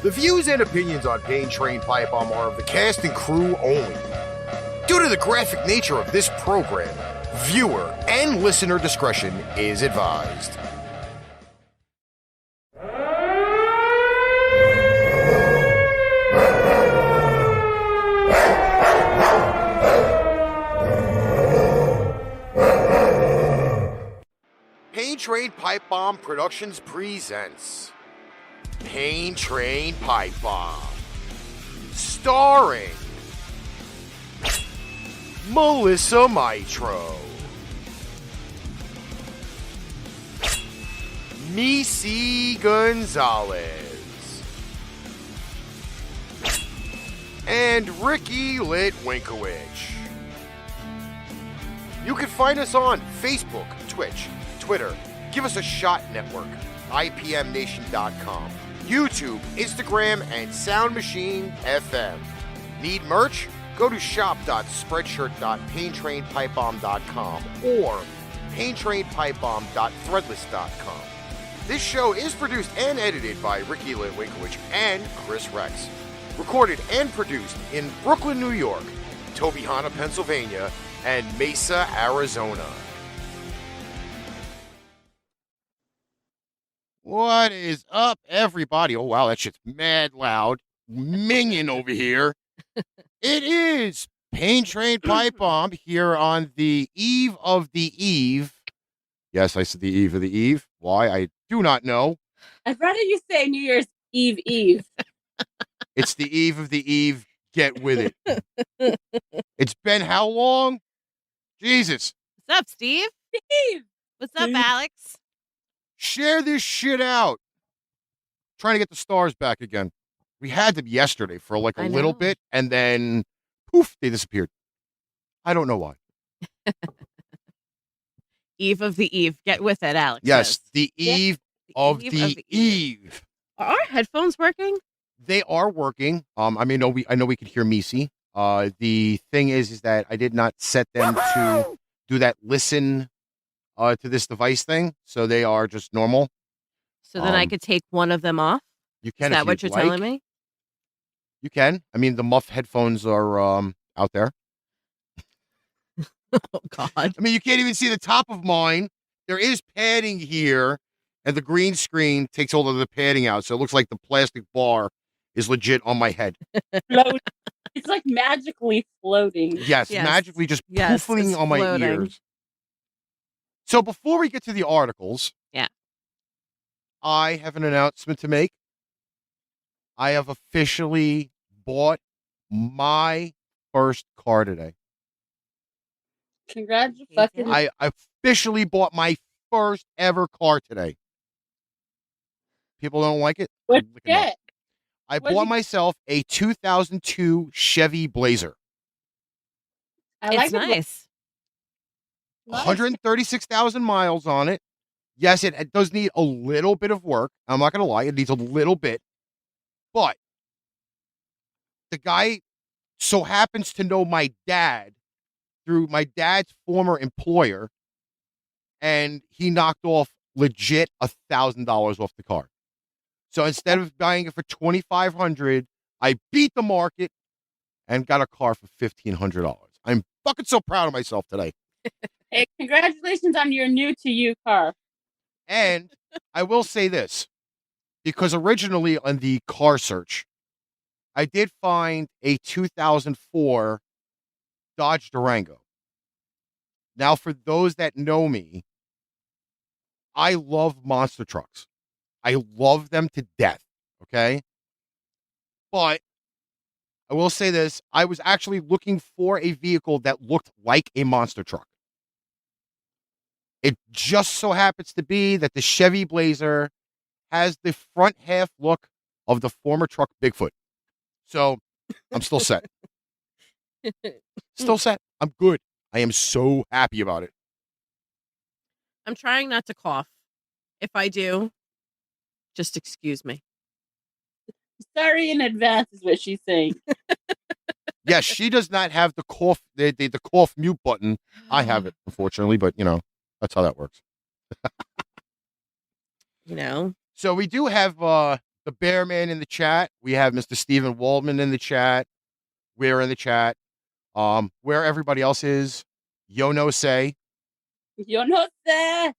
The views and opinions on Pain Train Pipebomb are of the cast and crew only. Due to the graphic nature of this program, viewer and listener discretion is advised. Pain Train Pipebomb Productions presents Pain Train Pipebomb, starring Melissa Mitro, Meice Gonzales, and Litwinkowich. You can find us on Facebook, Twitch, Twitter, Give Us a Shot Network, IPMNation.com, YouTube, Instagram, and Sound Machine FM. Need merch? Go to shop.spreadshirt.paintrainpipebomb.com or paintrainpipebomb.threadless.com. This show is produced and edited by Ricky Litwinkowich and Chris Rex. Recorded and produced in Brooklyn, New York, Tobyhanna, Pennsylvania, and Mesa, Arizona. What is up, everybody? Oh, wow, that shit's mad loud. Minion over here. It is Pain Train Pipebomb here on the eve of the eve. Yes, I said the eve of the eve. Why? I do not know. I'd rather you say New Year's Eve. It's the eve of the eve. Get with it. It's been how long? Jesus. What's up, Steve? Steve. What's up, Alex? Share this shit out. Trying to get the stars back again. We had them yesterday for like a little bit, and then poof, they disappeared. I don't know why. Eve of the eve. Get with it, Alex. Yes, says. the eve of the eve. Are our headphones working? They are working. I know we could hear Meice. The thing is that I did not set them to do that listen to this device thing, so they are just normal. So then I could take one of them off? You can. Is that what you're telling me? You can. I mean, the Muff headphones are out there. Oh, God. I mean, you can't even see the top of mine. There is padding here, and the green screen takes all of the padding out, so it looks like the plastic bar is legit on my head. It's like magically floating. Yes. Magically just poofing on my ears. So before we get to the articles, I have an announcement to make. I have officially bought my first car today. Congratulations. I officially bought my first ever car today. People don't like it? What'd you get? I bought myself a 2002 Chevy Blazer. It's nice. 136,000 miles on it. Yes, it does need a little bit of work. I'm not going to lie. It needs a little bit. But the guy so happens to know my dad through my dad's former employer, and he knocked off legit $1,000 off the car. So instead of buying it for $2,500, I beat the market and got a car for $1,500. I'm fucking so proud of myself today. Hey, congratulations on your new to you car. And I will say this, because originally on the car search, I did find a 2004 Dodge Durango. Now, for those that know me, I love monster trucks. I love them to death, okay? But I will say this, I was actually looking for a vehicle that looked like a monster truck. It just so happens to be that the Chevy Blazer has the front half look of the former truck Bigfoot. So I'm still set. Still set. I'm good. I am so happy about it. I'm trying not to cough. If I do, just excuse me. Sorry in advance is what she's saying. Yes, she does not have the cough, the cough mute button. I have it, unfortunately, but you know, that's how that works. You know. So we do have the the Bear Man in the chat. We have Mr. Stephen Waldman in the chat. We're in the chat. Where everybody else is, yo no say. Yo no sé.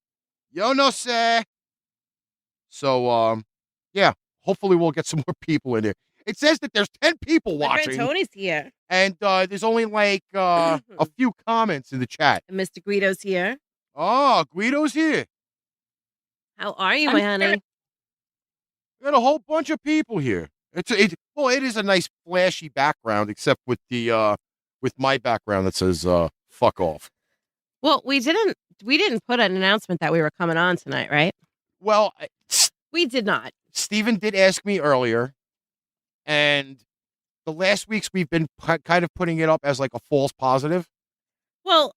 Yo no say. So, yeah, hopefully we'll get some more people in here. It says that there's 10 people My friend watching, Tony's here. and there's only like a few comments in the chat. And Mr. Guido's here. Oh, Guido's here. How are you, my honey? We got a whole bunch of people here. It is a nice flashy background, except with the with my background that says fuck off. Well, we didn't put an announcement that we were coming on tonight, right? Well, We did not. Steven did ask me earlier, and the last weeks we've been kind of putting it up as like a false positive. Well,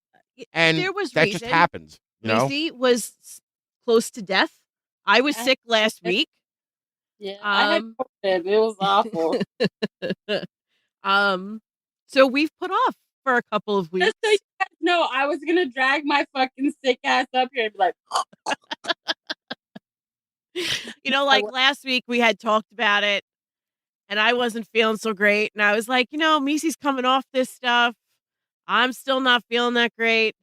And there was that reason. just happens, you know? Meice was close to death. I was sick last week. Yeah, I had COVID. It was awful. So we've put off for a couple of weeks. Just so you guys know, I was gonna drag my fucking sick ass up here and be like, You know, like last week we had talked about it and I wasn't feeling so great. And I was like, you know, Meice's coming off this stuff. I'm still not feeling that great.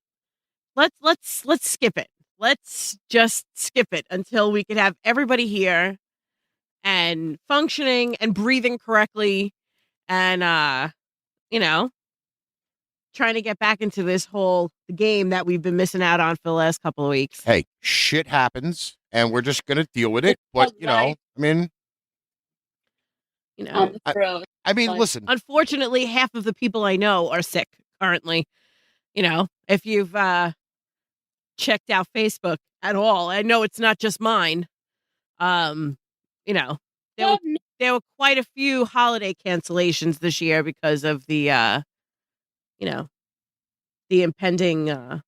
Let's skip it. Let's just skip it until we can have everybody here and functioning and breathing correctly and you know, trying to get back into this whole game that we've been missing out on for the last couple of weeks. Hey, shit happens, and we're just gonna deal with it. But you know, I mean, You know, on the road. listen. unfortunately, half of the people I know are sick currently. You know, if you've checked out Facebook at all, I know it's not just mine. You know, there were quite a few holiday cancellations this year because of the you know, the impending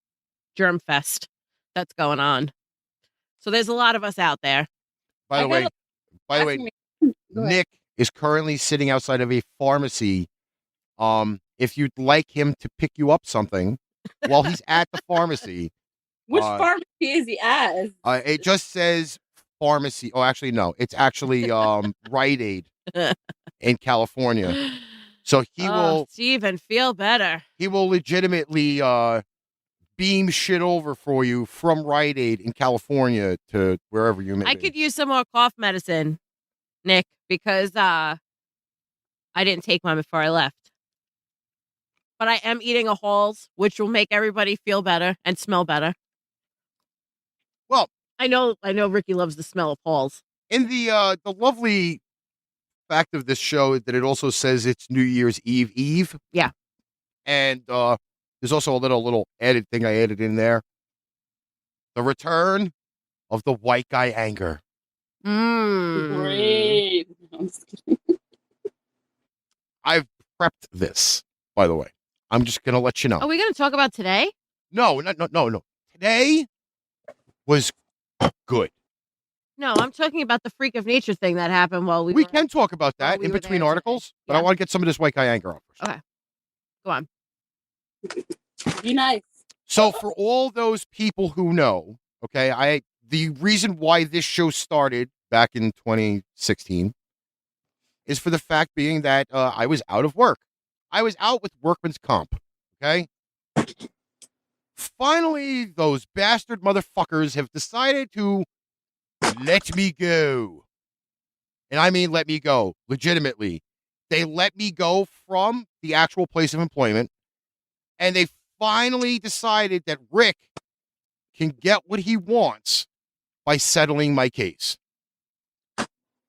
germ fest that's going on. So there's a lot of us out there. By the way, Nick is currently sitting outside of a pharmacy. If you'd like him to pick you up something while he's at the pharmacy. Which pharmacy is he at? It just says pharmacy. Oh, actually, no. It's actually Rite Aid in California. So he will Steven, feel better. He will legitimately beam shit over for you from Rite Aid in California to wherever you may be. I could use some more cough medicine, Nick, because I didn't take one before I left. But I am eating a Halls, which will make everybody feel better and smell better. Well, I know Ricky loves the smell of Halls. In the lovely fact of this show that it also says it's New Year's Eve. Yeah. And there's also a little added thing I added in there. The return of the Whiteguyanger. Great. I'm just kidding. I've prepped this, by the way. I'm just gonna let you know. Are we gonna talk about today? No. Today was good. No, I'm talking about the freak of nature thing that happened while we can talk about that in between articles, but I want to get some of this Whiteguyanger off first. Okay. Go on. Be nice. So for all those people who know, okay, the reason why this show started back in 2016 is for the fact being that I was out of work. I was out with workman's comp, okay? Finally, those bastard motherfuckers have decided to let me go. And I mean let me go, legitimately. They let me go from the actual place of employment, and they finally decided that Rick can get what he wants by settling my case.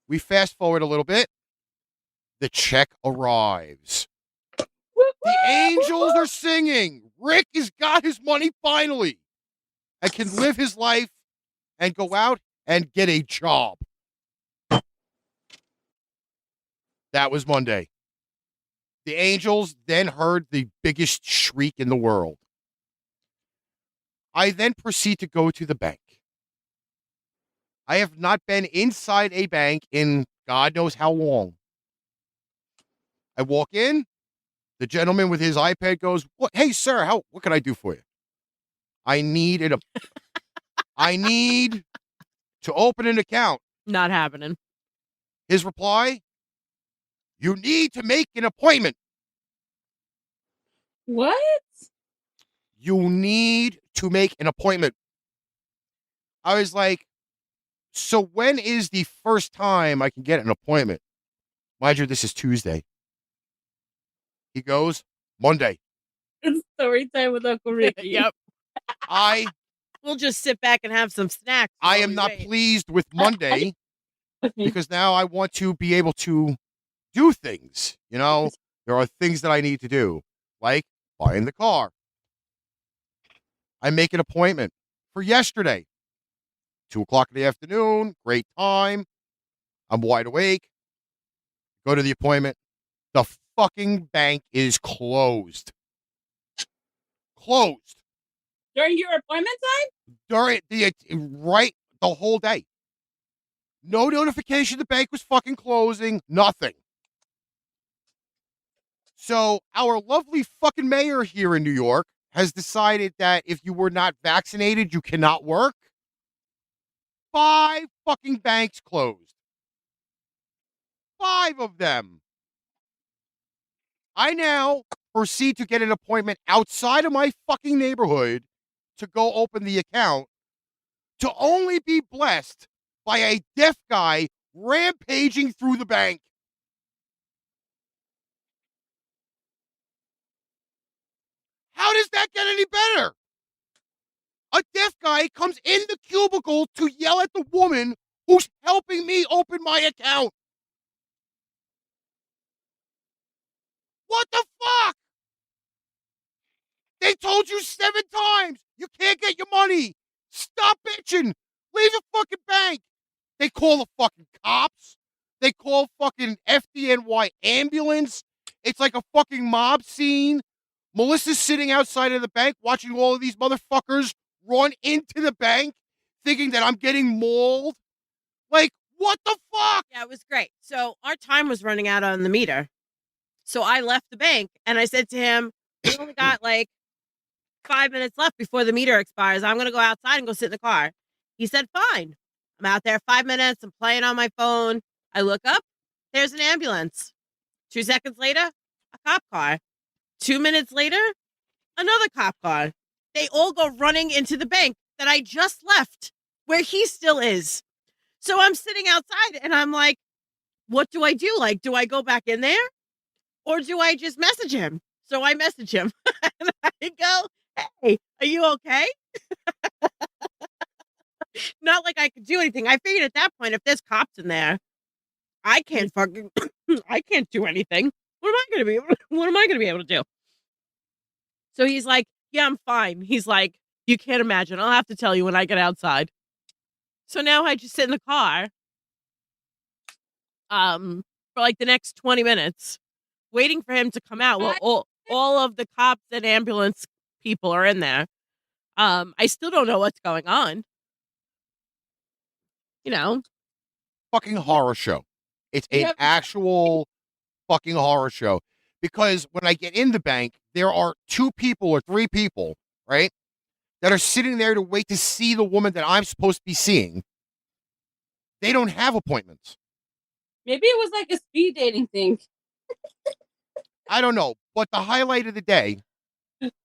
We fast forward a little bit. The check arrives. The angels are singing. Rick has got his money finally and can live his life and go out and get a job. That was Monday. The angels then heard the biggest shriek in the world. I then proceed to go to the bank. I have not been inside a bank in God knows how long. I walk in. The gentleman with his iPad goes, "What? Hey, sir, what can I do for you?" I need to open an account. Not happening. His reply, you need to make an appointment. What? You need to make an appointment. I was like, so when is the first time I can get an appointment? Mind you, this is Tuesday. He goes, Monday. It's story time with Uncle Ricky. Yep. We'll just sit back and have some snacks. I am not pleased with Monday because now I want to be able to do things. You know, there are things that I need to do, like buying the car. I make an appointment for yesterday, 2:00 in the afternoon. Great time. I'm wide awake. Go to the appointment. The fucking bank is closed. Closed. During your appointment time? During the whole day. No notification the bank was fucking closing. Nothing. So our lovely fucking mayor here in New York has decided that if you were not vaccinated, you cannot work. 5 fucking banks closed. 5 of them. I now proceed to get an appointment outside of my fucking neighborhood to go open the account, to only be blessed by a deaf guy rampaging through the bank. How does that get any better? A deaf guy comes in the cubicle to yell at the woman who's helping me open my account. What the fuck? They told you 7 times you can't get your money. Stop bitching. Leave the fucking bank. They call the fucking cops. They call fucking FDNY ambulance. It's like a fucking mob scene. Melissa's sitting outside of the bank watching all of these motherfuckers run into the bank thinking that I'm getting mauled. Like, what the fuck? Yeah, it was great. So our time was running out on the meter. So I left the bank and I said to him, we only got like 5 minutes left before the meter expires. I'm going to go outside and go sit in the car. He said, fine. I'm out there 5 minutes. I'm playing on my phone. I look up. There's an ambulance. 2 seconds later, a cop car. 2 minutes later, another cop car. They all go running into the bank that I just left where he still is. So I'm sitting outside and I'm like, what do I do? Like, do I go back in there or do I just message him? So I message him and I go, hey, are you okay? Not like I could do anything. I figured at that point, if there's cops in there, I can't do anything. What am I going to be able to do? So he's like, yeah, I'm fine. He's like, you can't imagine. I'll have to tell you when I get outside. So now I just sit in the car for like the next 20 minutes waiting for him to come out. Well, all of the cops and ambulance people are in there. I still don't know what's going on. You know. Fucking horror show. It's an actual fucking horror show. Because when I get in the bank, there are 2 people or 3 people, right, that are sitting there to wait to see the woman that I'm supposed to be seeing. They don't have appointments. Maybe it was like a speed dating thing. I don't know. But the highlight of the day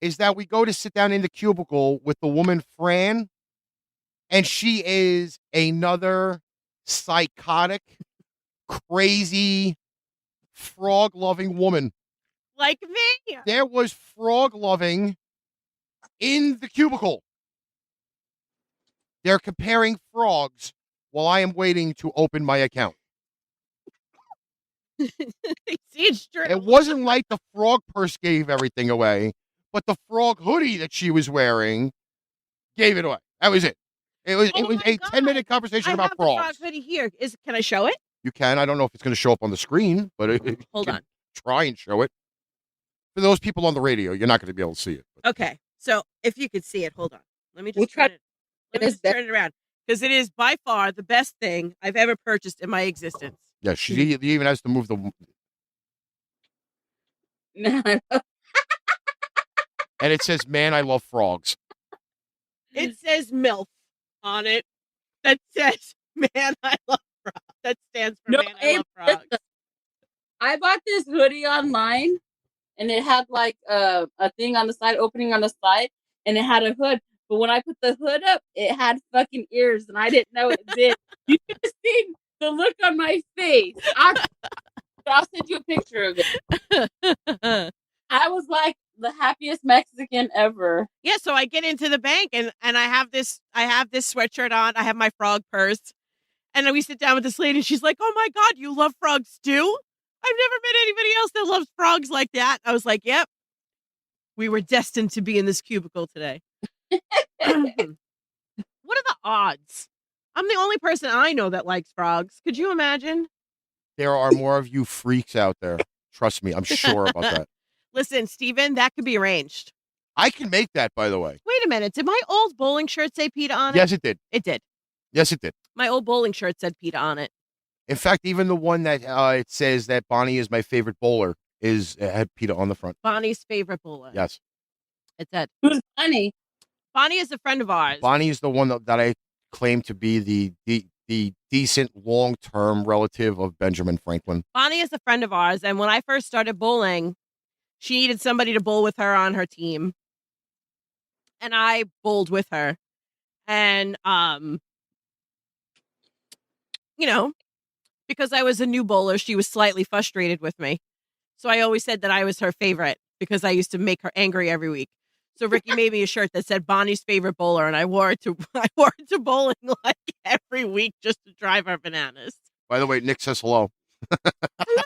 is that we go to sit down in the cubicle with the woman, Fran, and she is another psychotic, crazy, frog-loving woman. Like me. There was frog-loving in the cubicle. They're comparing frogs while I am waiting to open my account. It's true. It wasn't like the frog purse gave everything away, but the frog hoodie that she was wearing gave it away. That was it. It was a 10-minute conversation about frogs. I have the frog hoodie here. Can I show it? You can. I don't know if it's going to show up on the screen, but Hold on. Try and show it. For those people on the radio, you're not going to be able to see it. But. Okay. So if you could see it, hold on. Let me just turn it around. Because it is by far the best thing I've ever purchased in my existence. Yeah, she even has to move the... And it says, man, I love frogs. It says MILF on it. That says, man, I love frogs. That stands for No, man. I love frogs. I bought this hoodie online, and it had like a thing on the side, opening on the side, and it had a hood. But when I put the hood up, it had fucking ears, and I didn't know it did. You should have seen the look on my face. I'll send you a picture of it. I was like the happiest Mexican ever. Yeah, so I get into the bank and I have this sweatshirt on. I have my frog purse. And then we sit down with this lady and she's like, "Oh my God, you love frogs too? I've never met anybody else that loves frogs like that." I was like, "Yep. We were destined to be in this cubicle today." What are the odds? I'm the only person I know that likes frogs. Could you imagine? There are more of you freaks out there. Trust me, I'm sure about that. Listen, Steven, that could be arranged. I can make that, by the way. Wait a minute. Did my old bowling shirt say PETA on it? Yes, it did. It did. Yes, it did. My old bowling shirt said PETA on it. In fact, even the one that it says that Bonnie is my favorite bowler had PETA on the front. Bonnie's favorite bowler. Yes. It said. Who's Bonnie? Bonnie is a friend of ours. Bonnie is the one that I claim to be the decent long-term relative of Benjamin Franklin. Bonnie is a friend of ours, and when I first started bowling, she needed somebody to bowl with her on her team. And I bowled with her. And, because I was a new bowler, she was slightly frustrated with me. So I always said that I was her favorite because I used to make her angry every week. So Ricky made me a shirt that said Bonnie's favorite bowler, and I wore it to bowling like every week just to drive her bananas. By the way, Nick says hello.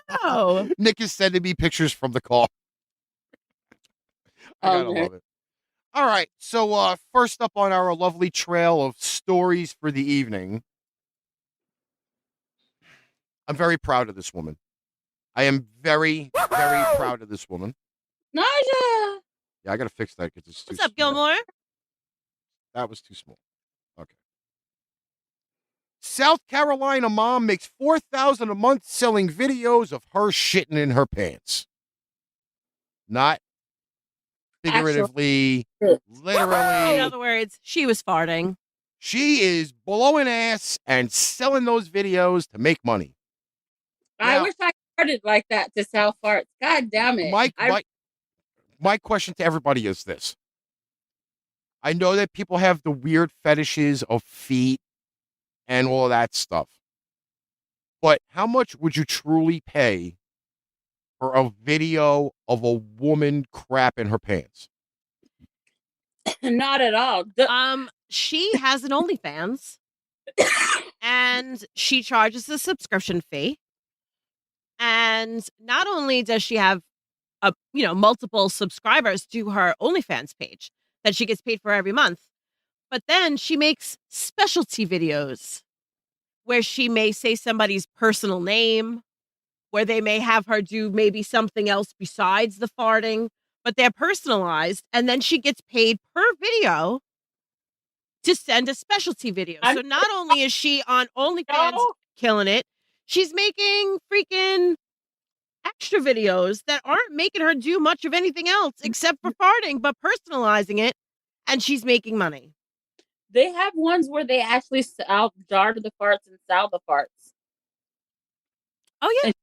Hello. Nick is sending me pictures from the car. I gotta love it. All right, so first up on our lovely trail of stories for the evening, I'm very proud of this woman. I am very, very proud of this woman. Naja. Yeah, I gotta fix that because it's too What's up, small. Gilmore? That was too small. Okay. South Carolina mom makes $4,000 a month selling videos of her shitting in her pants. Not figuratively, literally. In other words, she was farting. She is blowing ass and selling those videos to make money. I Now, wish I started like that to sell farts. God damn it. My question to everybody is this. I know that people have the weird fetishes of feet and all that stuff. But how much would you truly pay for a video of a woman crap in her pants? Not at all. She has an OnlyFans and she charges a subscription fee. And not only does she have multiple subscribers to her OnlyFans page that she gets paid for every month, but then she makes specialty videos where she may say somebody's personal name, where they may have her do maybe something else besides the farting, but they're personalized. And then she gets paid per video to send a specialty video. So not only is she on OnlyFans killing it, she's making freaking extra videos that aren't making her do much of anything else except for farting, but personalizing it, and she's making money. They have ones where they actually jar the farts and sell the farts. Oh, yeah. And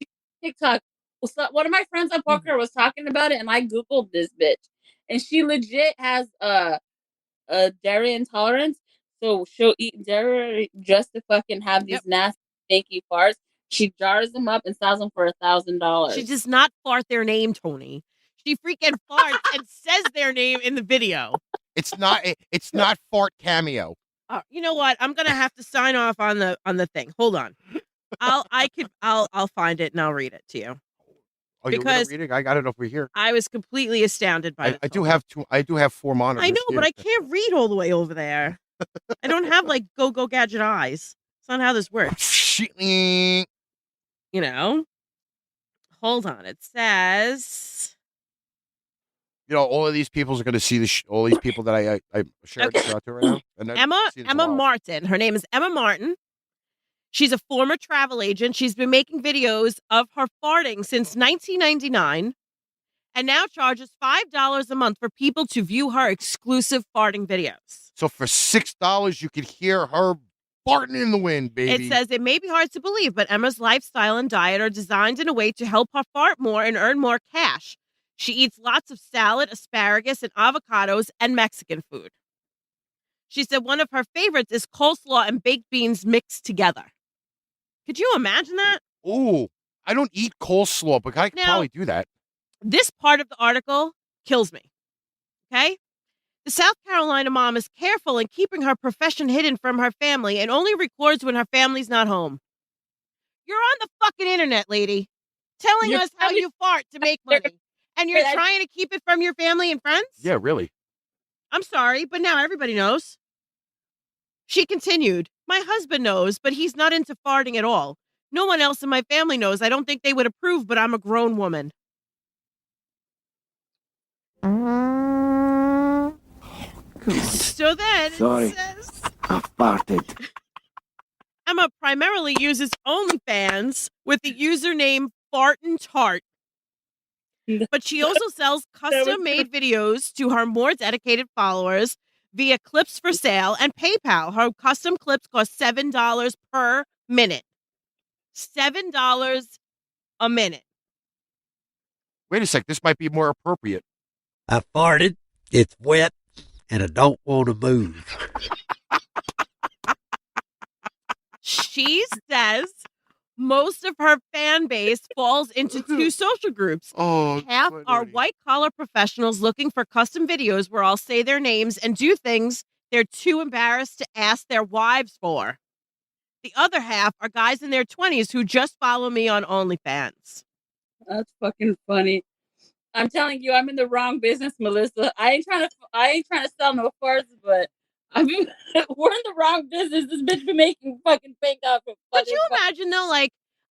TikTok. So one of my friends on poker was talking about it, and I Googled this bitch. And she legit has a dairy intolerance, so she'll eat dairy just to fucking have these nasty, stinky farts. She jars them up and sells them for $1,000. She does not fart their name, Tony. She freaking farts and says their name in the video. It's not fart cameo. You know what? I'm gonna have to sign off on the thing. Hold on. I'll find it and I'll read it to you. Oh, you're reading? I got it over here. I was completely astounded by it. I do have 4 monitors. I know, but I can't read all the way over there. I don't have like go gadget eyes. It's not how this works. Hold on. It says, all of these people are going to see all these people that I shared this out to right now. And Emma Martin. Her name is Emma Martin. She's a former travel agent. She's been making videos of her farting since 1999 and now charges $5 a month for people to view her exclusive farting videos. So for $6, you could hear her farting in the wind, baby. It says, it may be hard to believe, but Emma's lifestyle and diet are designed in a way to help her fart more and earn more cash. She eats lots of salad, asparagus, and avocados, and Mexican food. She said one of her favorites is coleslaw and baked beans mixed together. Could you imagine that? Ooh, I don't eat coleslaw, but I could Now- probably do that. This part of the article kills me. Okay? The South Carolina mom is careful in keeping her profession hidden from her family and only records when her family's not home. You're on the fucking internet, lady, telling Your us how family- you fart to make money. And you're Wait, trying to keep it from your family and friends? Yeah, really. I'm sorry, but now everybody knows. She continued, my husband knows, but he's not into farting at all. No one else in my family knows. I don't think they would approve, but I'm a grown woman. So then Sorry. it says I farted. Emma primarily uses OnlyFans with the username Fartin' Tart. But she also sells custom-made videos to her more dedicated followers via Clips for Sale and PayPal. Her custom clips cost $7 per minute. $7 a minute. Wait a sec. This might be more appropriate. I farted, it's wet, and I don't want to move. She says most of her fan base falls into two social groups. Oh, Half good are lordy. white-collar professionals looking for custom videos where I'll say their names and do things they're too embarrassed to ask their wives for. The other half are guys in their 20s who just follow me on OnlyFans. That's fucking funny. I'm telling you, I'm in the wrong business, Melissa. I ain't trying to sell no farts, but we're in the wrong business. This bitch be making fucking bank off of. Could you imagine though, I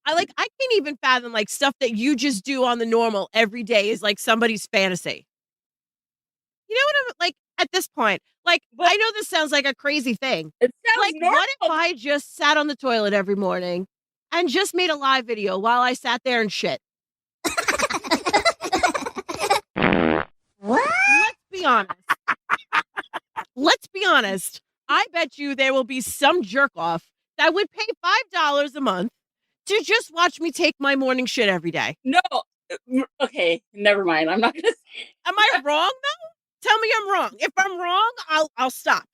can't even fathom like stuff that you just do on the normal every day is like somebody's fantasy. You know what I'm like at this point? Like, I know this sounds like a crazy thing. It sounds Like, normal. what if I just sat on the toilet every morning and just made a live video while I sat there and shit? Let's be honest. Let's be honest. I bet you there will be some jerk off that would pay $5 a month to just watch me take my morning shit every day. No. Okay, never mind. I'm not gonna say. Am I wrong though? Tell me I'm wrong. If I'm wrong, I'll stop.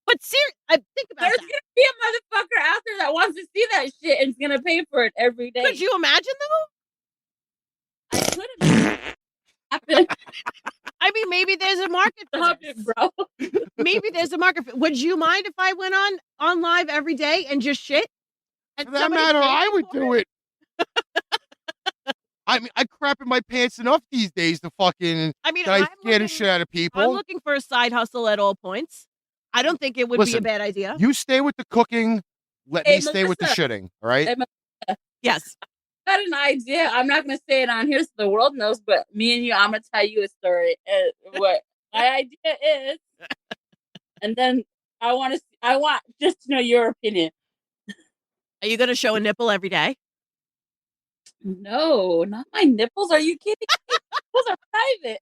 But seriously, think about There's that. gonna be a motherfucker out there that wants to see that shit and is gonna pay for it every day. Could you imagine though? I couldn't happen. I mean, maybe there's a market for Stop this. it, bro. Maybe there's a market for. Would you mind if I went on live every day and just shit? And For that somebody matter, paid I me would for do it. I mean, I crap in my pants enough these days to fucking I mean, that I I'm scare the looking- shit out of I'm people. looking for a side hustle at all points. I don't think it would be a Listen, bad idea. You stay with the cooking. Let Hey, me stay with the Melissa. shitting. All right. Hey, Yes. I got an idea. I'm not gonna say it on here so the world knows, but me and you, I'm gonna tell you a story. What my idea is, and then I want just to know your opinion. Are you going to show a nipple every day? No, not my nipples. Are you kidding me? Those are private.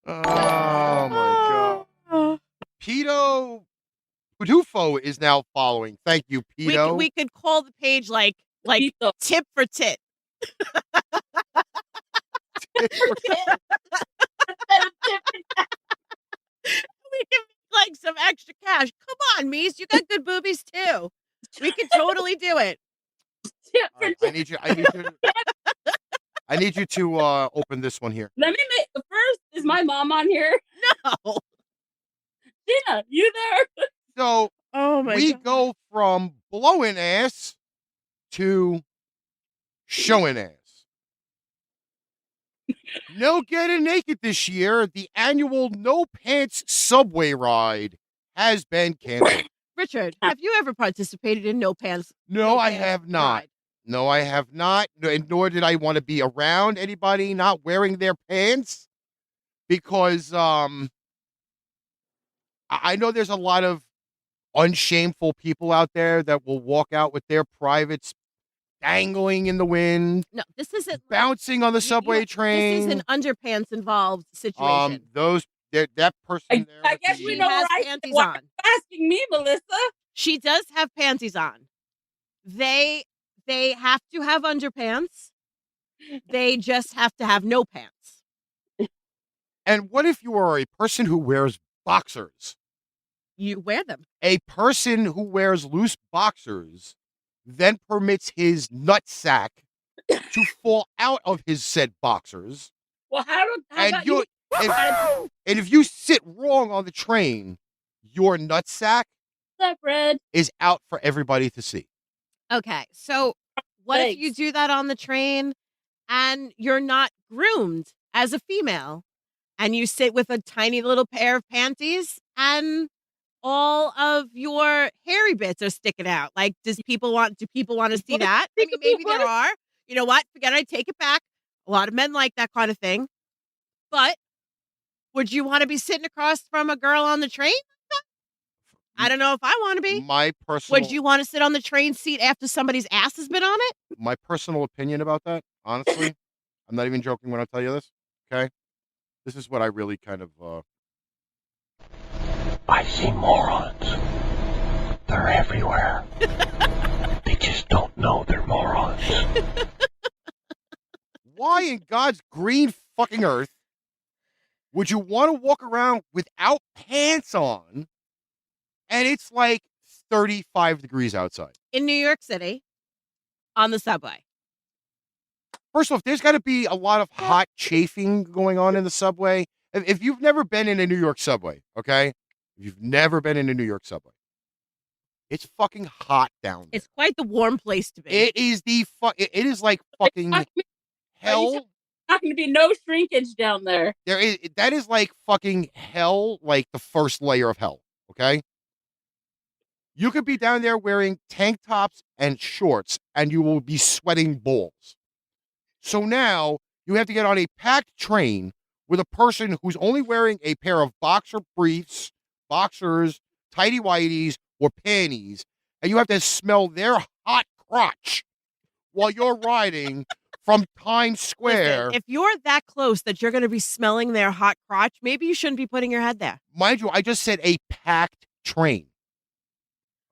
Oh my god. Pedo Pudufo is now following. Thank you, Pedo. We could call the page like Pito. tip for tit. We can make like some extra cash. Come on, Meice, you got good boobies too. We could totally do it. Tip All for right, tip. I need you to open this one here. Let me make first. Is my mom on here? No. Gina, you there? So Oh my we god. go from blowing ass to showing ass. No getting naked this year. The annual No Pants Subway ride has been canceled. Richard, have you ever participated in No Pants? No, I Pants have not. ride? No, I have not. Nor did I want to be around anybody not wearing their pants because I know there's a lot of unshameful people out there that will walk out with their privates dangling in the wind, No, this isn't bouncing on the subway This train. is an underpants involved situation. Those that person there. I with guess the- we She know has where I panties stand. Why on. are you asking me, Melissa? She does have panties on. They have to have underpants. They just have to have no pants. And what if you are a person who wears boxers? You wear them. A person who wears loose boxers then permits his nutsack to fall out of his said boxers. Well, how And about you? And if you sit wrong on the train, your nutsack What's up, Red? is out for everybody to see. Okay, so what if you Thanks. do that on the train and you're not groomed as a female and you sit with a tiny little pair of panties and all of your hairy bits are sticking out? Like, do people want to see that? I mean, maybe there are. You know what? Forget it, I take it back. A lot of men like that kind of thing. But would you want to be sitting across from a girl on the train? I don't know if I want to be. My personal Would you want to sit on the train seat after somebody's ass has been on it? my personal opinion about that, honestly, I'm not even joking when I tell you this, okay? This is what I really kind of I see morons. They're everywhere. They just don't know they're morons. why in God's green fucking earth would you want to walk around without pants on and it's like 35 degrees outside? In New York City, on the subway. First off, there's got to be a lot of hot chafing going on in the subway. If you've never been in a New York subway, okay? If you've never been in a New York subway, it's fucking hot down there. It's quite the warm place to be. It is it is like fucking hell. Not going to be no shrinkage down there. That is like fucking hell, like the first layer of hell, okay? You could be down there wearing tank tops and shorts and you will be sweating balls. So now you have to get on a packed train with a person who's only wearing a pair of boxer briefs, boxers, tighty whities, or panties, and you have to smell their hot crotch while you're riding from Times Square. Listen, if you're that close that you're going to be smelling their hot crotch, maybe you shouldn't be putting your head there. Mind you, I just said a packed train.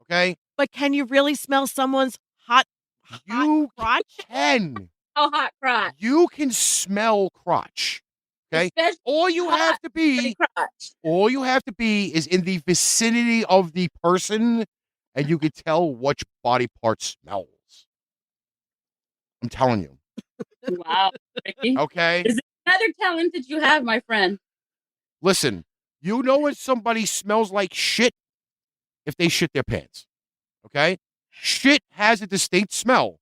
Okay? But can you really smell someone's hot You crotch? can. Oh, hot crotch. You can smell crotch. Okay? Especially All you have to pretty be crotch. is in the vicinity of the person and you can tell which body part smells. I'm telling you. Wow, Ricky. Okay? Is it another talent that you have, my friend? Listen, you know when somebody smells like shit if they shit their pants. Okay? Shit has a distinct smell.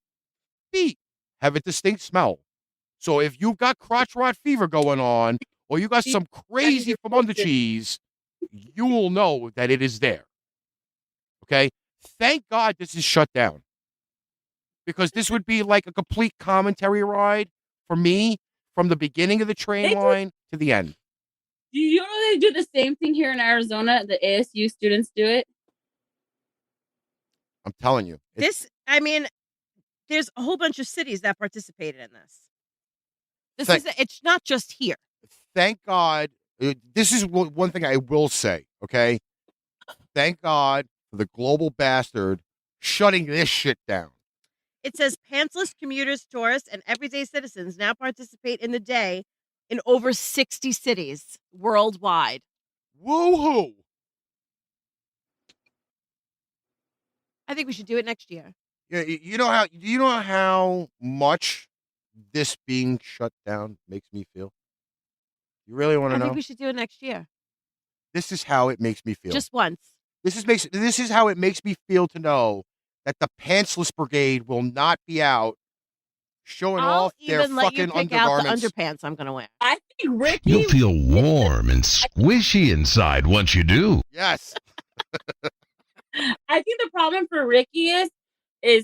Feet have a distinct smell. So if you've got crotch rot fever going on, or you got some crazy from under cheese, you will know that it is there. Okay? Thank God this is shut down. Because this would be like a complete commentary ride for me from the beginning of the train line to the end. Do you know they do the same thing here in Arizona? The ASU students do it. I'm telling you. There's a whole bunch of cities that participated in this. It's not just here. Thank God. This is one thing I will say, okay? Thank God for the global bastard shutting this shit down. It says pantsless commuters, tourists, and everyday citizens now participate in the day in over 60 cities worldwide. Woo-hoo! I think we should do it next year. Yeah, do you know how much this being shut down makes me feel? You really want to I know? think we should do it next year. This is how it makes me feel. Just once. This is how it makes me feel to know that the pantsless brigade will not be out showing off their even let you fucking pick out the undergarments. underpants I'm going to wear. I think Ricky. You'll feel warm and squishy inside once you do. Yes. I think the problem for Ricky is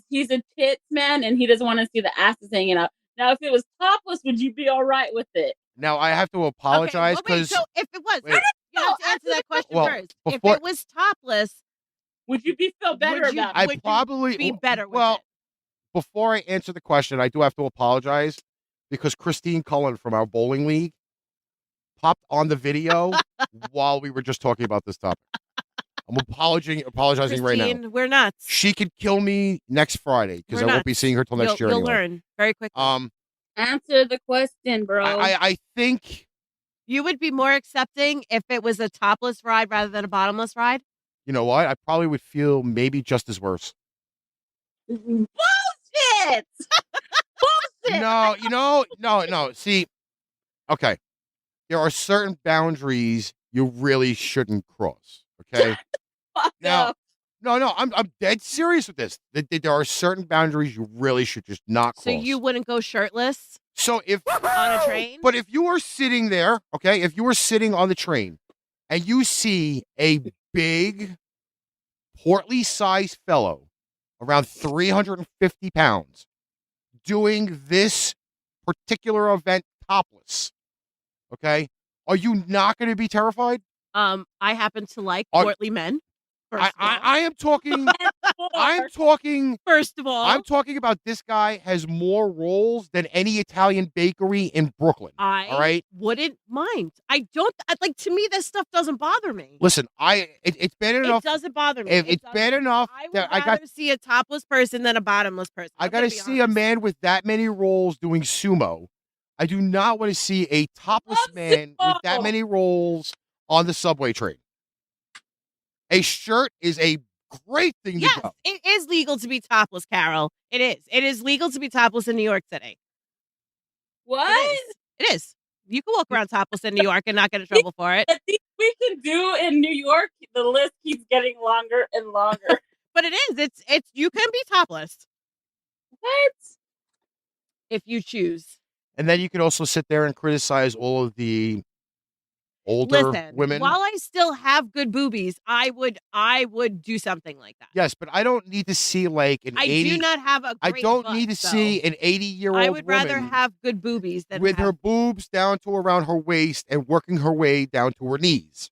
he's a tits man and he doesn't want to see the asses hanging out. Now, if it was topless, would you be all right with it? Now I have to apologize because so if it was, wait. you have to answer that question Well, first. If before- it was topless, Would you feel better would you, about I it? would you probably be better with well, it? before I answer the question, I do have to apologize because Christine Cullen from our bowling league popped on the video while we were just talking about this topic. I'm apologizing right now. Christine, we're nuts. She could kill me next Friday because I won't be seeing her till next year You'll anyway. learn very quickly. Answer the question, bro. I think You would be more accepting if it was a topless ride rather than a bottomless ride? you know what? I probably would feel maybe just as worse. Bullshit! Bullshit! No. See, okay. There are certain boundaries you really shouldn't cross. Okay. Fuck Now, up. no. I'm dead serious with this. There are certain boundaries you really should just not cross. So you wouldn't go shirtless So if on a train? But if you were sitting there, okay, if you were sitting on the train and you see a big, portly sized fellow around 350 pounds doing this particular event topless, okay, are you not going to be terrified? I happen to like Are- portly men. First of all. I am talking. I'm talking. First of all, I'm talking about this guy has more rolls than any Italian bakery in Brooklyn. I all right. wouldn't mind. I don't like. To me, this stuff doesn't bother me. Listen, it's bad enough. It doesn't bother me. It's bad enough I would that I rather got. see a topless person than a bottomless person. I I'm got to gonna be see a honest. man with that many rolls doing sumo. I do not want to see a topless man with that sumo. many rolls on the subway train. A shirt is a great thing Yes, to go. it is legal to be topless, Carol. It is. It is legal to be topless in New York City. What? It is. You can walk around topless in New York and not get in trouble for it. The things we can do in New York, the list keeps getting longer and longer. But it is. It's. You can be topless What? if you choose. And then you can also sit there and criticize all of the older Listen, women. while I still have good boobies, I would do something like that. Yes, but I don't need to see like an I 80. do not have a I great don't butt, need to so see an 80-year-old I would rather woman have good boobies than with have, her boobs down to around her waist and working her way down to her knees.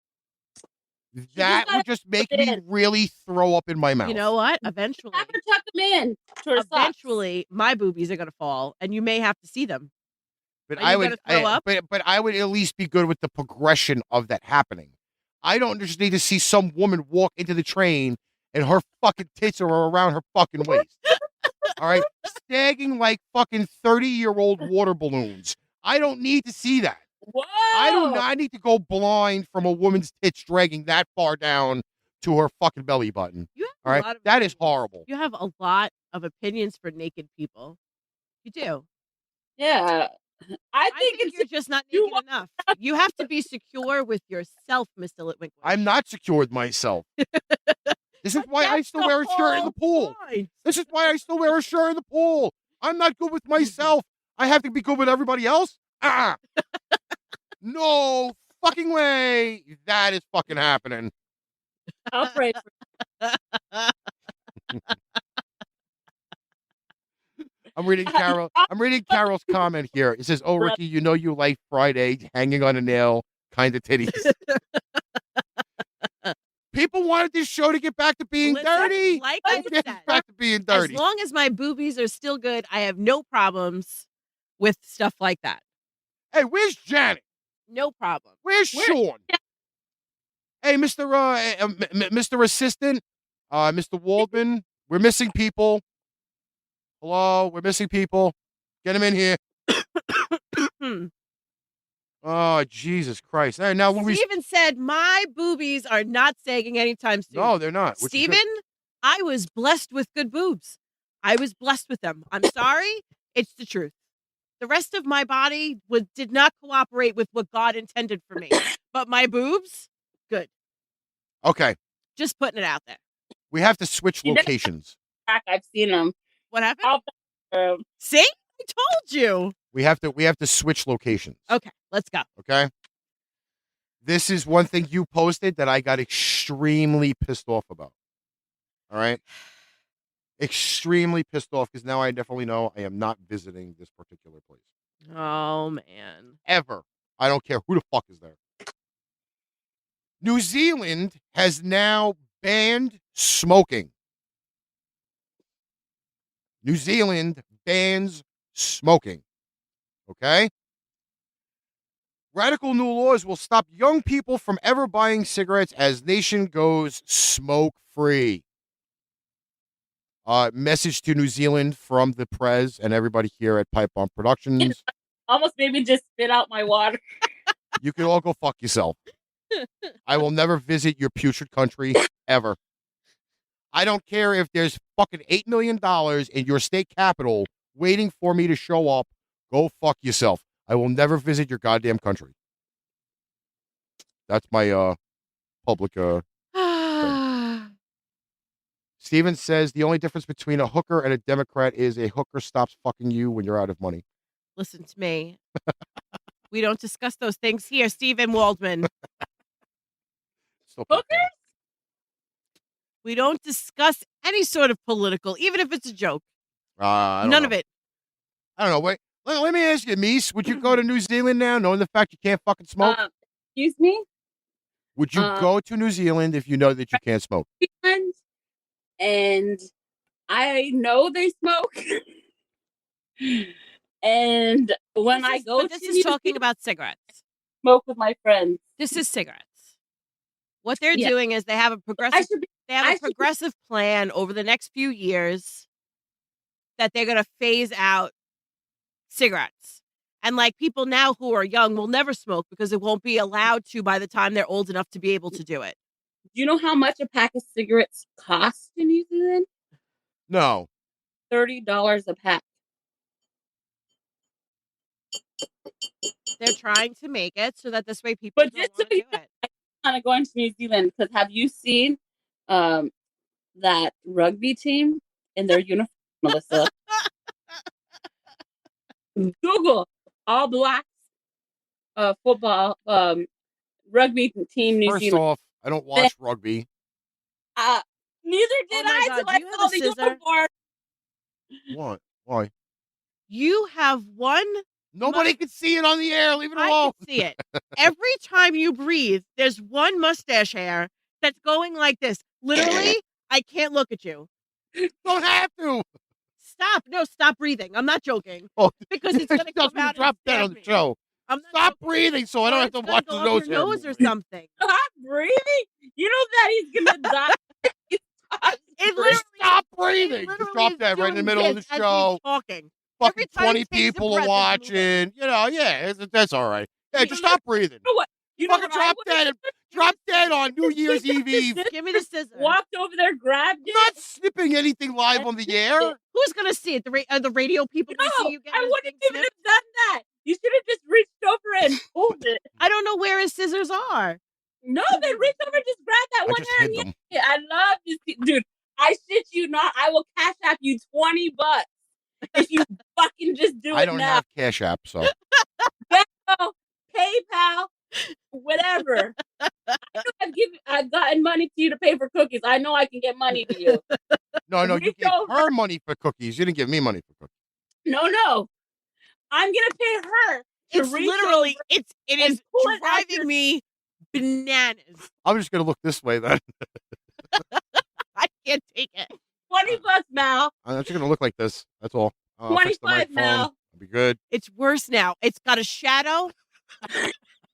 That gotta would just make put me in. really throw up in my mouth. You know what? Eventually, Have her tuck them in to her socks. eventually, my boobies are gonna fall, and you may have to see them. But Are I you would, gonna throw up? But I would at least be good with the progression of that happening. I don't just need to see some woman walk into the train and her fucking tits are around her fucking waist. All right, sagging like fucking 30-year-old water balloons. I don't need to see that. Whoa! I do not need to go blind from a woman's tits dragging that far down to her fucking belly button. You have All a right, lot of that is opinions. horrible. You have a lot of opinions for naked people. You do. Yeah. I I think think it's you're just not you naked enough. You have to be secure with yourself, Mr. Litwinkowich. I'm not secure with myself. This is But why I that's still the wear a shirt in the whole pool. point. This is why I still wear a shirt in the pool. I'm not good with myself. I have to be good with everybody else? No fucking way. That is fucking happening. I'll pray for I'm reading Carol's comment here. It says, "Oh, Ricky, you know you like Friday hanging on a nail kind of titties." People wanted this show to get back to being Listen, dirty. like I Let's get said, back to being dirty. as long as my boobies are still good, I have no problems with stuff like that. Hey, where's Janet? No problem. Where's Sean? Hey, Mr. Assistant, Mr. Waldman, we're missing people. Hello, we're missing people. Get him in here. Oh, Jesus Christ. All right, now when Steven said, my boobies are not sagging anytime soon. No, they're not. which is good. Steven, I was blessed with good boobs. I was blessed with them. I'm sorry. It's the truth. The rest of my body did not cooperate with what God intended for me. But my boobs, good. Okay, Just putting it out there. we have to switch You know- locations. I've seen them. What happened? I'll See? I told you. We have to switch locations. Okay, let's go. Okay. This is one thing you posted that I got extremely pissed off about. All right. Extremely pissed off because now I definitely know I am not visiting this particular place. Oh, man. Ever. I don't care who the fuck is there. New Zealand has now banned smoking. New Zealand bans smoking. Okay? Radical new laws will stop young people from ever buying cigarettes as nation goes smoke-free. Message to New Zealand from the Prez and everybody here at Pipe Bomb Productions. Almost made me just spit out my water. You can all go fuck yourself. I will never visit your putrid country ever. I don't care if there's fucking $8 million in your state capital waiting for me to show up. Go fuck yourself. I will never visit your goddamn country. That's my public Steven says the only difference between a hooker and a Democrat is a hooker stops fucking you when you're out of money. Listen to me. We don't discuss those things here, Stephen Waldman. Hookers? We don't discuss any sort of political, even if it's a joke. None of it. I don't know. Wait, let me ask you, Meice, would you go to New Zealand now, knowing the fact you can't fucking smoke? Excuse me? Would you go to New Zealand if you know that you can't smoke? And I know they smoke. And when I go this is talking about cigarettes. Smoke with my friends. This is cigarettes. What they're doing is they have a progressive plan over the next few years that they're going to phase out cigarettes. And like people now who are young will never smoke because it won't be allowed to by the time they're old enough to be able to do it. Do you know how much a pack of cigarettes costs in New Zealand? No. $30 a pack. They're trying to make it so that this way people don't want to do it. I'm kind of going to New Zealand because have you seen that rugby team in their uniform, Melissa? Google all blacks football rugby team New Zealand. First off, I don't watch rugby. Neither did I God, till I saw the uniform. What? Why? You have one. Nobody can see it on the air. Leave it alone. I can see it. Every time you breathe, there's one mustache hair that's going like this. Literally, I can't look at you. Don't have to. Stop. No, stop breathing. I'm not joking. Oh, because it's going to come out drop and that on stab the me. show. Stop breathing so I don't have to watch the nose hair. Nose or something. Stop breathing. You know that he's going to die. It literally, stop breathing. Just drop that right in the middle of the show. Talking. Fucking 20 people are watching. You know, that's all right. Yeah, just stop breathing. You know what? You fucking drop that on New Year's Eve. Give me the scissors. Walked over there, grabbed it. You're not snipping anything live on the air. Who's gonna see it? The radio people No, gonna see you get I wouldn't even have done that. You should have just reached over and pulled it. I don't know where his scissors are. No, they reached over and just grabbed that one hair. Hid them. I love this, dude. I shit you not. I will cash app you $20 if you fucking just do it now. I don't have Cash App, so. Venmo, PayPal, whatever. I know I've gotten money to you to pay for cookies. I know I can get money to you. No, you gave her money for cookies. You didn't give me money for cookies. No. I'm gonna pay her. It's literally, it is driving me bananas. I'm just gonna look this way then. I can't take it. $20, Mal. I'm just gonna look like this. That's all. 25, Mal. I'll be good. It's worse now. It's got a shadow.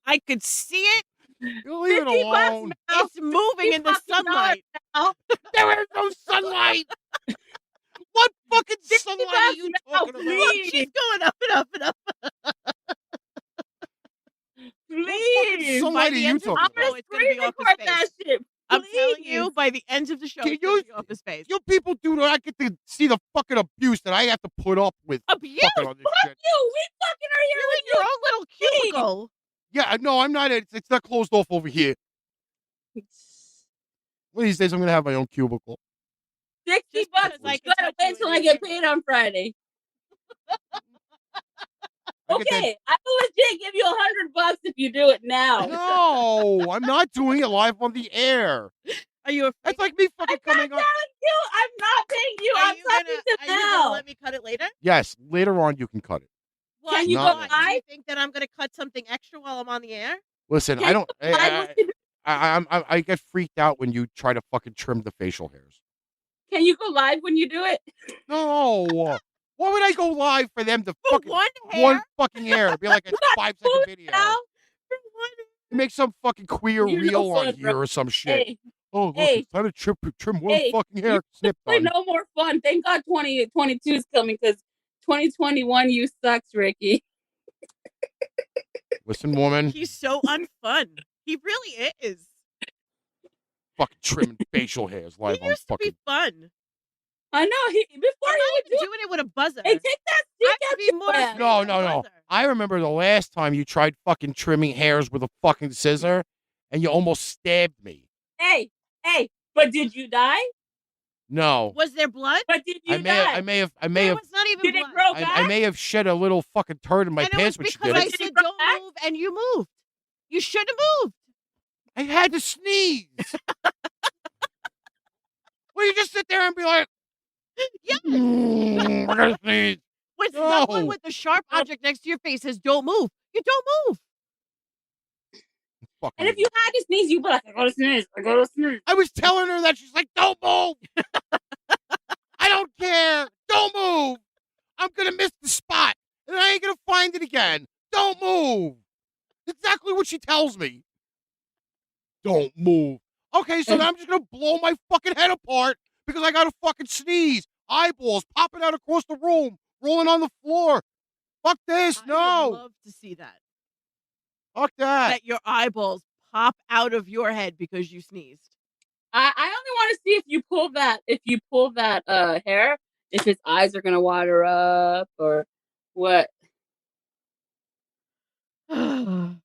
I could see it. You leave it alone. It's moving in the sunlight. There is no sunlight. What fucking sunlight are you talking about? Look, she's going up and up and up. Please. Sunlight are you talking I'm about? gonna screen record that shit. I'm telling you, by the end of the show, it's going to be off his face. You people do not get to see the fucking abuse that I have to put up with. Abuse? On this Fuck shit. you. We fucking are here with your own little cubicle. Yeah, no, I'm not. It's not closed off over here. One of these days, I'm going to have my own cubicle. $60. You gotta wait till I get paid on Friday. Okay, I will legit give you $100 if you do it now. No, I'm not doing it live on the air. Are you? That's like me fucking coming up. I'm not paying you. I'm talking to Are you Mel. gonna let me cut it later? Yes, later on you can cut it. Why? Can you go Not- Do you live? think that I'm going to cut something extra while I'm on the air? Listen, Can I don't. you go live with- I get freaked out when you try to fucking trim the facial hairs. Can you go live when you do it? No. Why would I go live for them to For fucking one hair? one fucking hair? It'd be like a You got 5-second video. Now? Make some fucking queer You're no reel on fun, here bro. or some shit. Hey, Oh, look, hey, it's time to trim one hey, fucking hair. you're Snip Play done. no more fun. Thank God 2022 is coming because 2021 you sucks, Ricky. Listen, woman. He's so unfun. He really is. Fucking trimming facial hairs He live on used to fucking. be fun. I know. Before I'm he not would even do doing it with a buzzer. Hey, take that I stick have to out be your more ass. No, with a no, no. buzzer. I remember the last time you tried fucking trimming hairs with a fucking scissor and you almost stabbed me. Hey, but did you die? No. Was there blood? But did you I may die? have There was not even Did blood. it grow back? I may have shed a little fucking turd in my And it was pants when she because did I it. Did it said grow don't back? move and you moved. You should have moved. I had to sneeze. Well, you just sit there and be like, Yes. I gotta sneeze. When No. someone with a sharp object next to your face says don't move, you don't move. Fucking And if you had to sneeze, you'd be like, I gotta sneeze. I was telling her that. She's like, don't move. I don't care. Don't move. I'm going to miss the spot. And I ain't going to find it again. Don't move. Exactly what she tells me. Don't move. Okay, so then I'm just going to blow my fucking head apart because I got to fucking sneeze. Eyeballs popping out across the room, rolling on the floor. Fuck this. I would No. love to see that. Fuck that. That your eyeballs pop out of your head because you sneezed. I only want to see if you pull that hair, if his eyes are gonna water up or what. I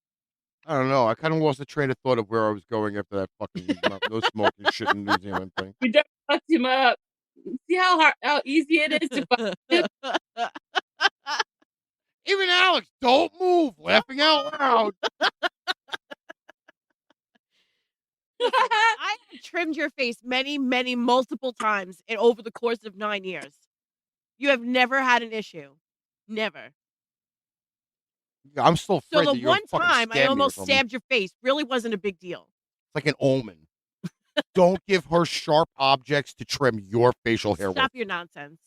don't know. I kind of lost the train of thought of where I was going after that fucking no smoking shit in New Zealand thing. You just fucked him up. See how easy it is to fuck him? Even Alex, don't move. Laughing out loud. I have trimmed your face many, many, multiple times over the course of 9 years. You have never had an issue. Never. I'm still So afraid the that you're one gonna fucking time stab I me or almost something. stabbed your face really wasn't a big deal. It's like an omen. Don't give her sharp objects to trim your facial hair with. Stop your nonsense.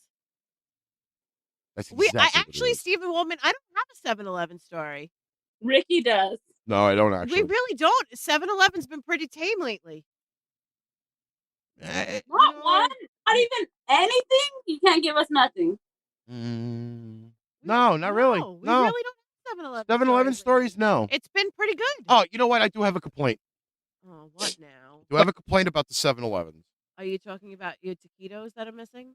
That's exactly what it Actually, is. Stephen Woolman, I don't have a 7-Eleven story. Ricky does. No, I don't actually. We really don't. 7-Eleven's been pretty tame lately. Eh, Not one. Not even anything. You can't give us nothing. No, not really. No, we No. really don't have 7-Eleven 7-Eleven stories, no. It's been pretty good. Oh, you know what? I do have a complaint. Oh, what now? Do I have a complaint about the 7-Elevens? Are you talking about your taquitos that are missing?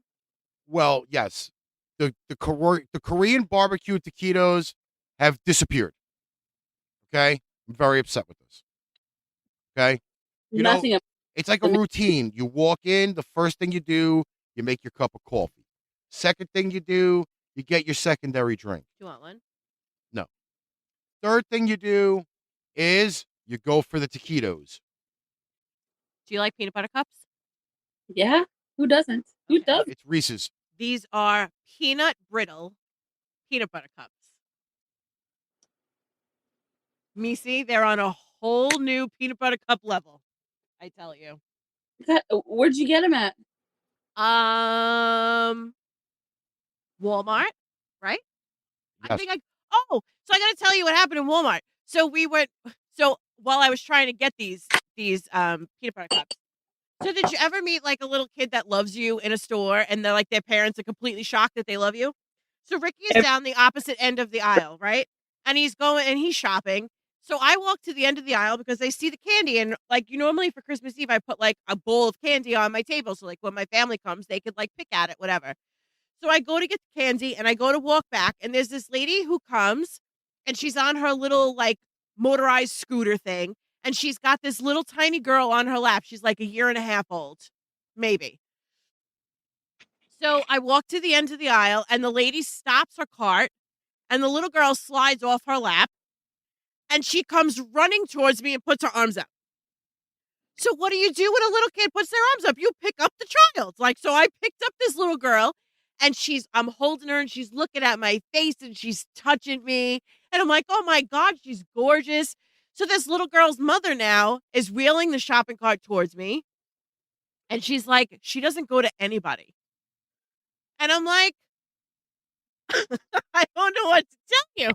Well, yes. The Korean barbecue taquitos have disappeared. Okay? I'm very upset with this. Okay? You know, Nothing. it's like a routine. You walk in, the first thing you do, you make your cup of coffee. Second thing you do, you get your secondary drink. Do you want one? No. Third thing you do is you go for the taquitos. Do you like peanut butter cups? Yeah. Who doesn't? Who Okay. doesn't? It's Reese's. These are peanut brittle peanut butter cups. Meice, they're on a whole new peanut butter cup level. I tell you. Where'd you get them at? Walmart, right? Yes. I think so I got to tell you what happened in Walmart. So while I was trying to get these peanut butter cups. So did you ever meet like a little kid that loves you in a store and they're like their parents are completely shocked that they love you? So Ricky is down the opposite end of the aisle, right? And he's shopping. So I walk to the end of the aisle because I see the candy and like normally for Christmas Eve I put like a bowl of candy on my table so like when my family comes they could like pick at it, whatever. So I go to get the candy and I go to walk back and there's this lady who comes and she's on her little like motorized scooter thing and she's got this little tiny girl on her lap. She's like 1.5 years old, maybe. So I walk to the end of the aisle and the lady stops her cart and the little girl slides off her lap and she comes running towards me and puts her arms up. So what do you do when a little kid puts their arms up? You pick up the child. Like, so I picked up this little girl and I'm holding her and she's looking at my face and she's touching me. And I'm like, oh my God, she's gorgeous. So this little girl's mother now is wheeling the shopping cart towards me. And she's like, she doesn't go to anybody. And I'm like, I don't know what to tell you.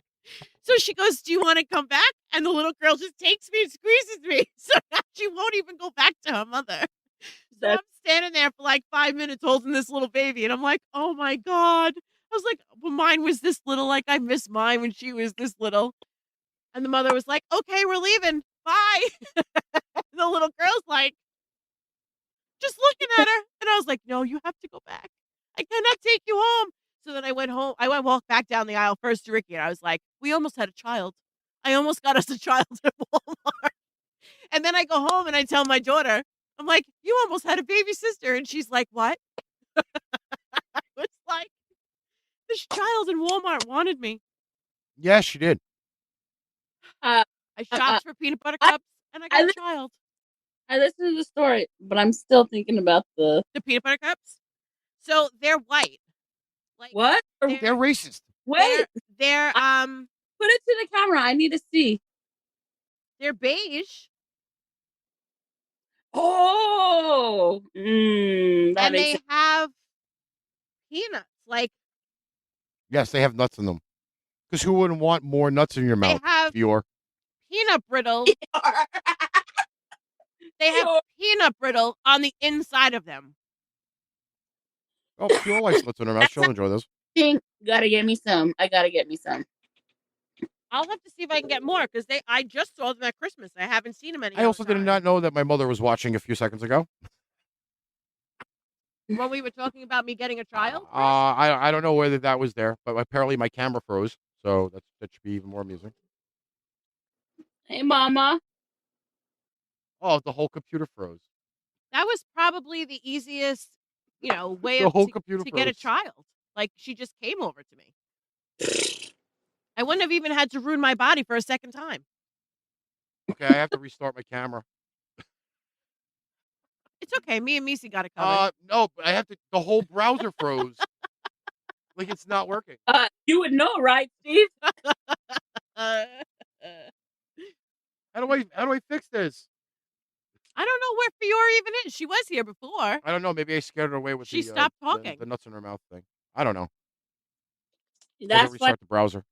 So she goes, do you want to come back? And the little girl just takes me and squeezes me. So now she won't even go back to her mother. So I'm standing there for like 5 minutes holding this little baby. And I'm like, oh my God. I was like, well, mine was this little. Like, I miss mine when she was this little. And the mother was like, okay, we're leaving. Bye. The little girl's like, just looking at her. And I was like, no, you have to go back. I cannot take you home. So then I went home. I walked back down the aisle first to Ricky. And I was like, we almost had a child. I almost got us a child at Walmart. And then I go home and I tell my daughter, I'm like, you almost had a baby sister. And she's like, what? I was like, this child in Walmart wanted me. Yes, she did. I shopped for peanut butter cups and I got a child. I listened to the story, but I'm still thinking about the peanut butter cups. So they're white. Like what? They're racist. Wait, they're put it to the camera. I need to see. They're beige. Oh, and they have peanuts. Like, yes, they have nuts in them. Because who wouldn't want more nuts in your mouth? They have Fior. Peanut brittle. They have peanut brittle on the inside of them. Oh, Fior likes nuts in her mouth. She'll enjoy this. Gotta get me some. I gotta get me some. I'll have to see if I can get more because I just saw them at Christmas. I haven't seen them any. I also did not know that my mother was watching a few seconds ago. When we were talking about me getting a child? I don't know whether that was there, but apparently my camera froze, so that should be even more amusing. Hey, Mama. Oh, the whole computer froze. That was probably the easiest, way to get a child. Like, she just came over to me. I wouldn't have even had to ruin my body for a second time. Okay, I have to restart my camera. It's okay. Me and Meice got it covered. No, I have to. The whole browser froze. Like it's not working. You would know, right, Steve? How do I fix this? I don't know where Fiora even is. She was here before. I don't know. Maybe I scared her away with she stopped talking. The nuts in her mouth thing. I don't know. That's restart the browser.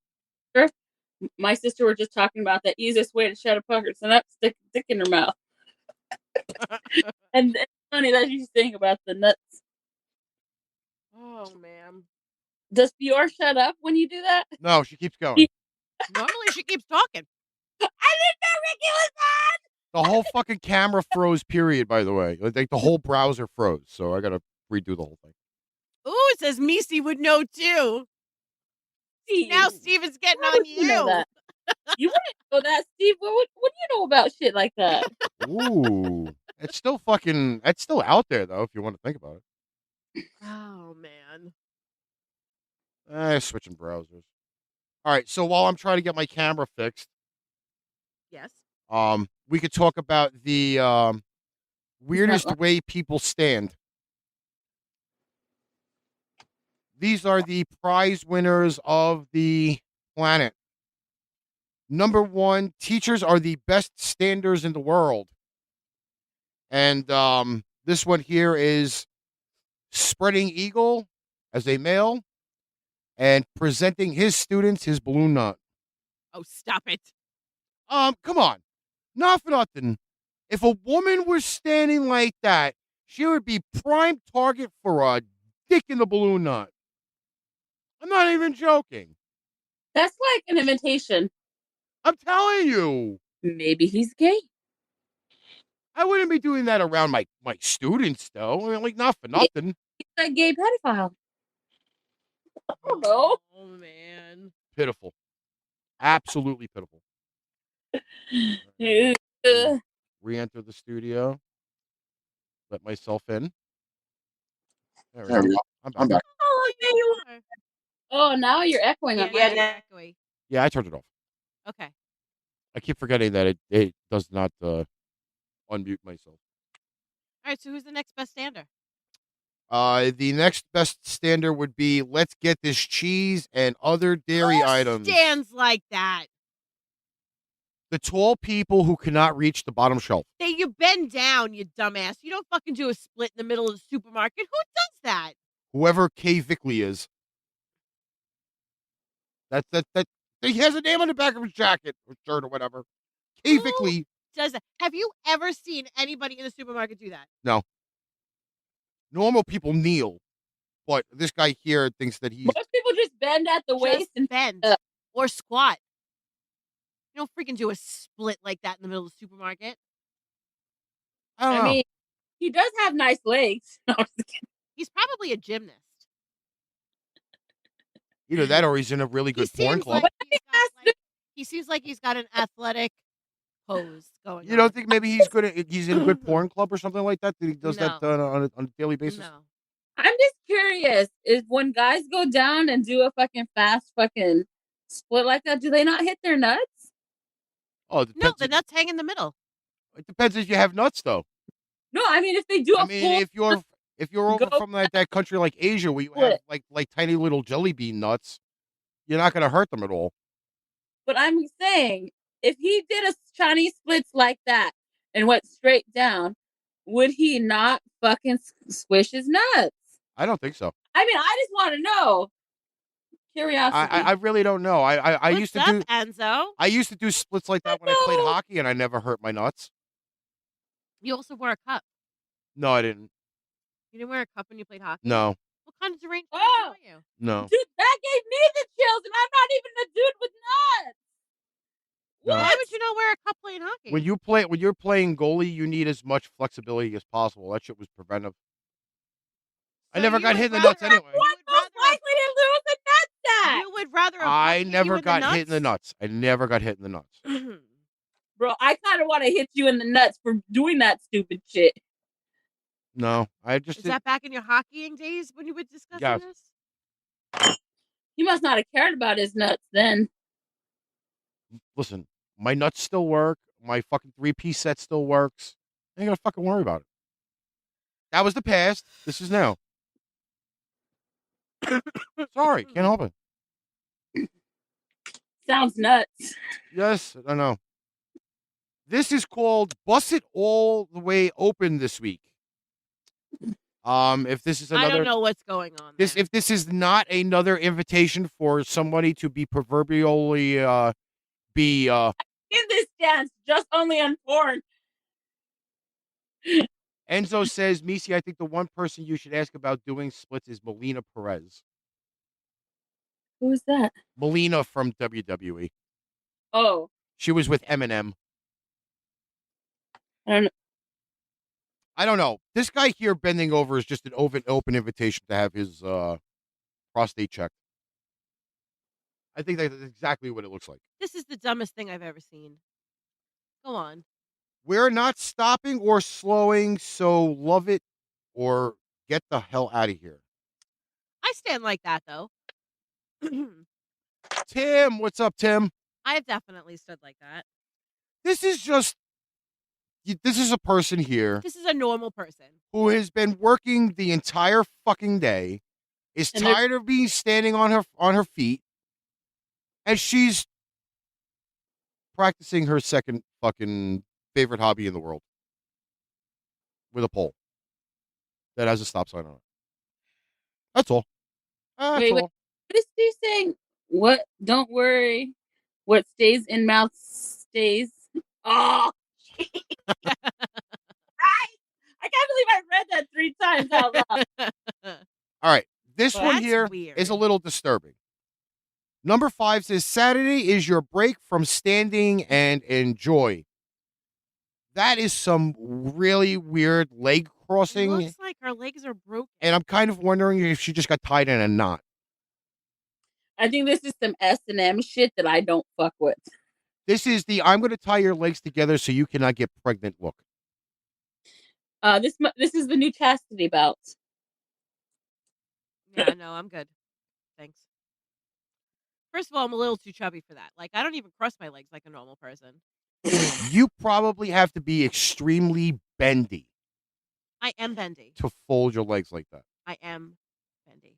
My sister were just talking about the easiest way to shut a person up, stick dick in her mouth. And it's funny that she's saying about the nuts. Oh man. Does Fiora shut up when you do that? No, she keeps going. Normally she keeps talking. I didn't know Ricky was on. The whole fucking camera froze, period, by the way. Like the whole browser froze, so I gotta redo the whole thing. Ooh, it says Meice would know too. Steve. Now Steven's getting How on would you know that? You wouldn't know that, Steve. What do you know about shit like that? Ooh. It's still out there, though, if you want to think about it. Oh, man. Switching browsers. All right, so while I'm trying to get my camera fixed. Yes. We could talk about the weirdest way people stand. These are the prize winners of the planet. Number 1, teachers are the best standers in the world. And this one here is spreading eagle as a male and presenting his students his balloon knot. Oh, stop it. Come on. Not for nothing. If a woman was standing like that, she would be prime target for a dick in the balloon knot. I'm not even joking. That's like an invitation. I'm telling you. Maybe he's gay. I wouldn't be doing that around my students, though. I mean, like, not for nothing. He's a gay pedophile. Oh, man. Pitiful. Absolutely pitiful. Re-enter the studio. Let myself in. There we go. I'm back. Oh, there you are. Oh, now you're echoing. Yeah, echoey. Yeah, I turned it off. Okay. I keep forgetting that it does not unmute myself. All right, so who's the next best stander? The next best stander would be let's get this cheese and other dairy items. Stands like that. The tall people who cannot reach the bottom shelf. You bend down, you dumbass. You don't fucking do a split in the middle of the supermarket. Who does that? Whoever Kay Vickley is. He has a name on the back of his jacket or shirt or whatever. Cavically. Does that? Have you ever seen anybody in the supermarket do that? No. Normal people kneel, but this guy here thinks that he's. Most people just bend at the waist Just and bend or squat. You don't freaking do a split like that in the middle of the supermarket. I don't I know. mean, he does have nice legs. No, I'm just kidding. He's probably a gymnast. Either that or he's in a really good porn club. He seems like he's got an athletic pose going on. You don't think maybe he's good at, he's in a good porn club or something like that? That he does No. that on a daily basis? No. I'm just curious. Is when guys go down and do a fucking fast fucking split like that, do they not hit their nuts? Oh, it No, depends. the nuts hang in the middle. It depends if you have nuts, though. No, I mean if they do a I mean, full if you're over Go from that country like Asia where you have like tiny little jelly bean nuts, you're not going to hurt them at all. But I'm saying, if he did a Chinese splits like that and went straight down, would he not fucking squish his nuts? I don't think so. I mean, I just want to know. Curiosity. I really don't know. I used to do Enzo. I used to do splits like that when I played hockey, and I never hurt my nuts. You also wore a cup. No, I didn't. You didn't wear a cup when you played hockey? No, What kind of deranged person are you? no. Dude, that gave me the chills, and I'm not even a dude with nuts. No. Why would you not wear a cup playing hockey? When you're playing goalie, you need as much flexibility as possible. That shit was preventive. I never got hit in the nuts anyway. What's most likely to lose a nutsack? You would rather a I puck hit never you got in hit in the nuts. I never got hit in the nuts. Bro, I kind of want to hit you in the nuts for doing that stupid shit. No, I just. Is that back in your hockeying days when you were discussing Yes. this? He must not have cared about his nuts then. Listen, my nuts still work. My fucking 3-piece set still works. I ain't gonna fucking worry about it. That was the past. This is now. Sorry, can't help it. Sounds nuts. Yes, I know. This is called Bust It All the Way Open this week. If this is another, I don't know what's going on. if this is not another invitation for somebody to be proverbially In this dance, just only on porn. Enzo says, Meice, I think the one person you should ask about doing splits is Melina Perez. Who's that? Melina from WWE. Oh, She was with Eminem. I don't know. I don't know. This guy here bending over is just an open invitation to have his prostate checked. I think that's exactly what it looks like. This is the dumbest thing I've ever seen. Go on. We're not stopping or slowing, so love it or get the hell out of here. I stand like that, though. Tim, what's up, Tim? I have definitely stood like that. This is a person here This is a normal person. who has been working the entire fucking day, is And they're- tired of being standing on her feet, and she's practicing her second fucking favorite hobby in the world with a pole that has a stop sign on it. That's all. That's Wait. all. What is he saying? What? Don't worry. What stays in mouth stays. Oh, I can't believe I read that 3 times out loud. All right. This Well, one that's here weird. is a little disturbing. Number 5 says Saturday is your break from standing and enjoy. That is some really weird leg It crossing. looks like her legs are broken. And I'm kind of wondering if she just got tied in a knot. I think this is some S&M shit that I don't fuck with. This is the I'm going to tie your legs together so you cannot get pregnant look. This is the new chastity belt. Yeah, no, I'm good. Thanks. First of all, I'm a little too chubby for that. Like, I don't even cross my legs like a normal person. You probably have to be extremely bendy I am bendy. to fold your legs like that. I am bendy.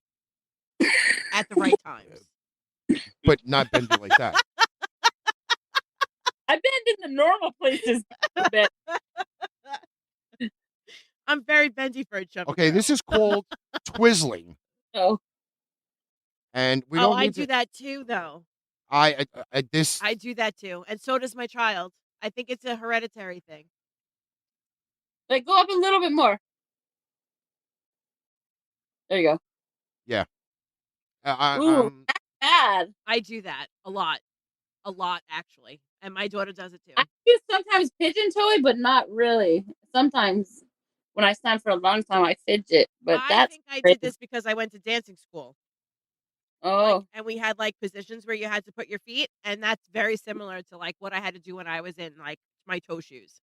At the right times. But not bendy like that. I bend in the normal places. a bit. I'm very bendy for a chubby Okay, girl. this is called twizzling. Oh, And we Oh, don't I need do to, that too, though. This. I do that too, and so does my child. I think it's a hereditary thing. Like, go up a little bit more. There you go. Yeah. Ooh, that's bad. I do that a lot actually, and my daughter does it too. I do sometimes pigeon toe it, but not really. Sometimes when I stand for a long time, I fidget. But I think I did this because I went to dancing school. Oh, and we had like positions where you had to put your feet, and that's very similar to like what I had to do when I was in like my toe shoes.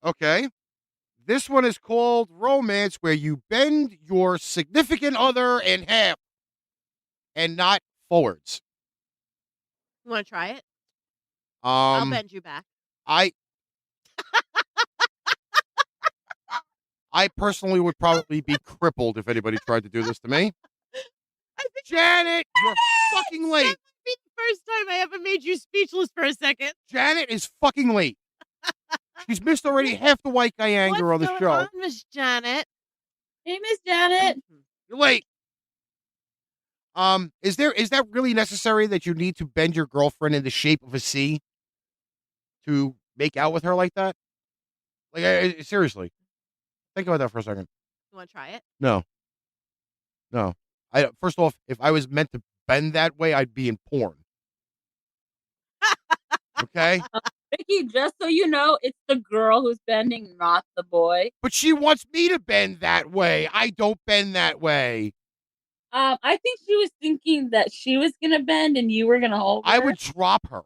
Okay. This one is called romance, where you bend your significant other in half and not forwards. You want to try it? I'll Um, bend you back. I personally would probably be crippled if anybody tried to do this to me. Janet, you're fucking late. That might be the first time I ever made you speechless for a second. Janet is fucking late. She's missed already half the Whiteguyanger on the What's show. going on, Miss Janet? hey, Miss Janet. You're late. Is that really necessary that you need to bend your girlfriend in the shape of a C to make out with her like that? Like, seriously, think about that for a second. You want to try it? No. First off, if I was meant to bend that way, I'd be in porn. Okay? Ricky, just so you know, it's the girl who's bending, not the boy. But she wants me to bend that way. I don't bend that way. I think she was thinking that she was gonna bend and you were gonna hold her. I would drop her.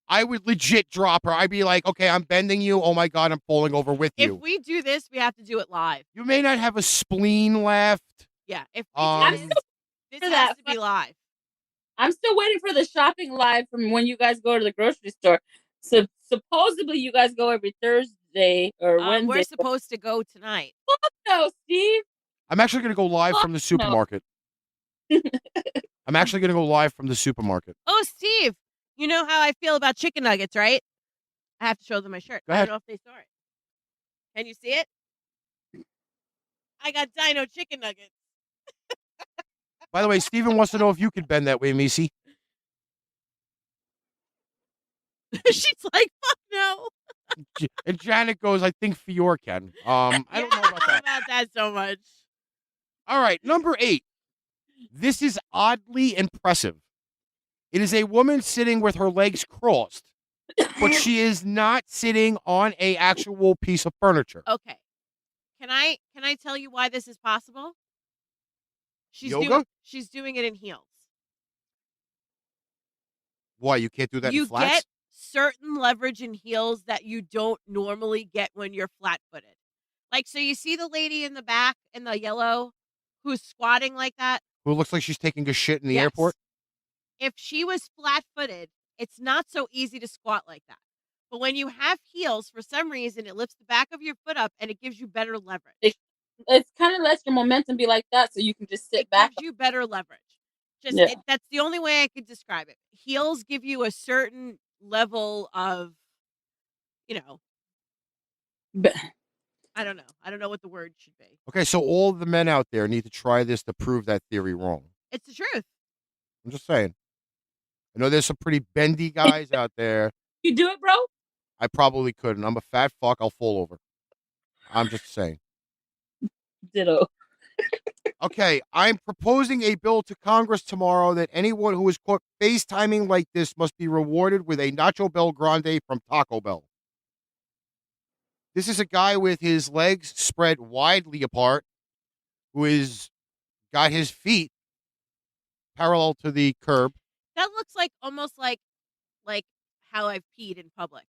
I would legit drop her. I'd be like, okay, I'm bending you. Oh my God, I'm falling over with you. If we do this, we have to do it live. You may not have a spleen left. Yeah. If we do this for has that. to be live. I'm still waiting for the shopping live from when you guys go to the grocery store. So supposedly you guys go every Thursday or Wednesday. We're supposed to go tonight. Fuck no, Steve. I'm actually going to go live from the supermarket. I'm actually going to go live from the supermarket. Oh, Steve, you know how I feel about chicken nuggets, right? I have to show them my shirt. Go I ahead. don't know if they saw it. Can you see it? I got dino chicken nuggets. By the way, Steven wants to know if you could bend that way, Meice. She's like, fuck no. And Janet goes, I think Fior can. I don't know about that. about that so much. All right, number 8. This is oddly impressive. It is a woman sitting with her legs crossed, but she is not sitting on a actual piece of furniture. Okay. Can I tell you why this is possible? Yoga? She's doing it in heels. Why, you can't do that You in flats? get certain leverage in heels that you don't normally get when you're flat-footed. Like, so you see the lady in the back in the yellow who's squatting like that? Who looks like she's taking a shit in the Yes. airport? If she was flat-footed, it's not so easy to squat like that. But when you have heels, for some reason, it lifts the back of your foot up and it gives you better leverage. It's kind of lets your momentum be like that, so you can just sit back. It gives you better leverage. Yeah. That's the only way I could describe it. Heels give you a certain level of, But I don't know. I don't know what the word should be. Okay, so all the men out there need to try this to prove that theory wrong. It's the truth. I'm just saying. I know there's some pretty bendy guys out there. you do it, bro? I probably couldn't. I'm a fat fuck. I'll fall over. I'm just saying. Ditto. Okay, I'm proposing a bill to Congress tomorrow that anyone who is caught FaceTiming like this must be rewarded with a Nacho Bell Grande from Taco Bell. This is a guy with his legs spread widely apart who is got his feet parallel to the curb. That looks like almost like how I've peed in public.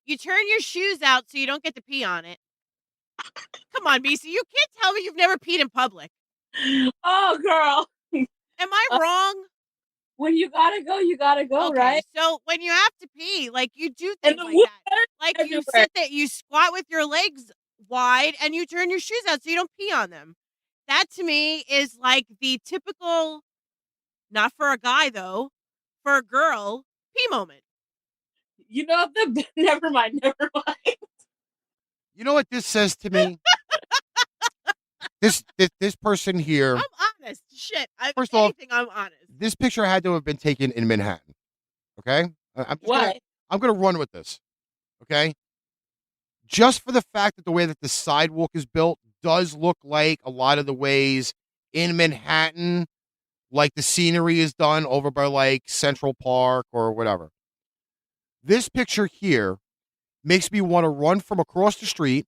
You turn your shoes out so you don't get to pee on it. Come on, Meice. You can't tell me you've never peed in public. Oh, girl. Am I wrong? When you gotta go, you gotta go, Okay, right? so when you have to pee, like you do And things the like wood that. Like you everywhere. sit there, you squat with your legs wide and you turn your shoes out so you don't pee on them. That to me is like the typical, not for a guy though, for a girl, pee moment. You know the never mind. You know what this says to me? this person here. I'm honest. Shit. First off, I'm honest. this picture had to have been taken in Manhattan. Okay, Why? I'm gonna run with this. Okay, just for the fact that the way that the sidewalk is built does look like a lot of the ways in Manhattan, like the scenery is done over by like Central Park or whatever. This picture here makes me want to run from across the street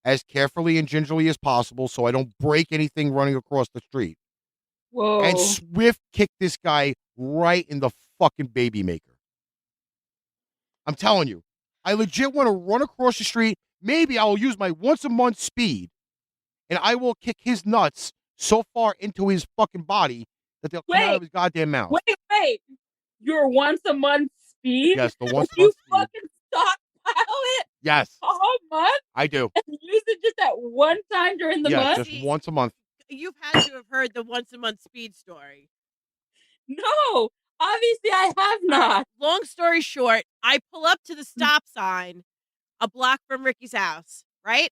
as carefully and gingerly as possible so I don't break anything running across the street. Whoa. And swift kick this guy right in the fucking baby maker. I'm telling you, I legit want to run across the street. Maybe I'll use my once a month speed and I will kick his nuts so far into his fucking body that they'll come out of his goddamn mouth. Wait. Your once a month speed? Yes, the once a You month speed. fucking stockpile it Yes, a whole month I do. and use it just at one time during the Yes, month? just once a month. You've had to have heard the once a month speed story. No, obviously I have not. Long story short, I pull up to the stop sign a block from Ricky's house, right?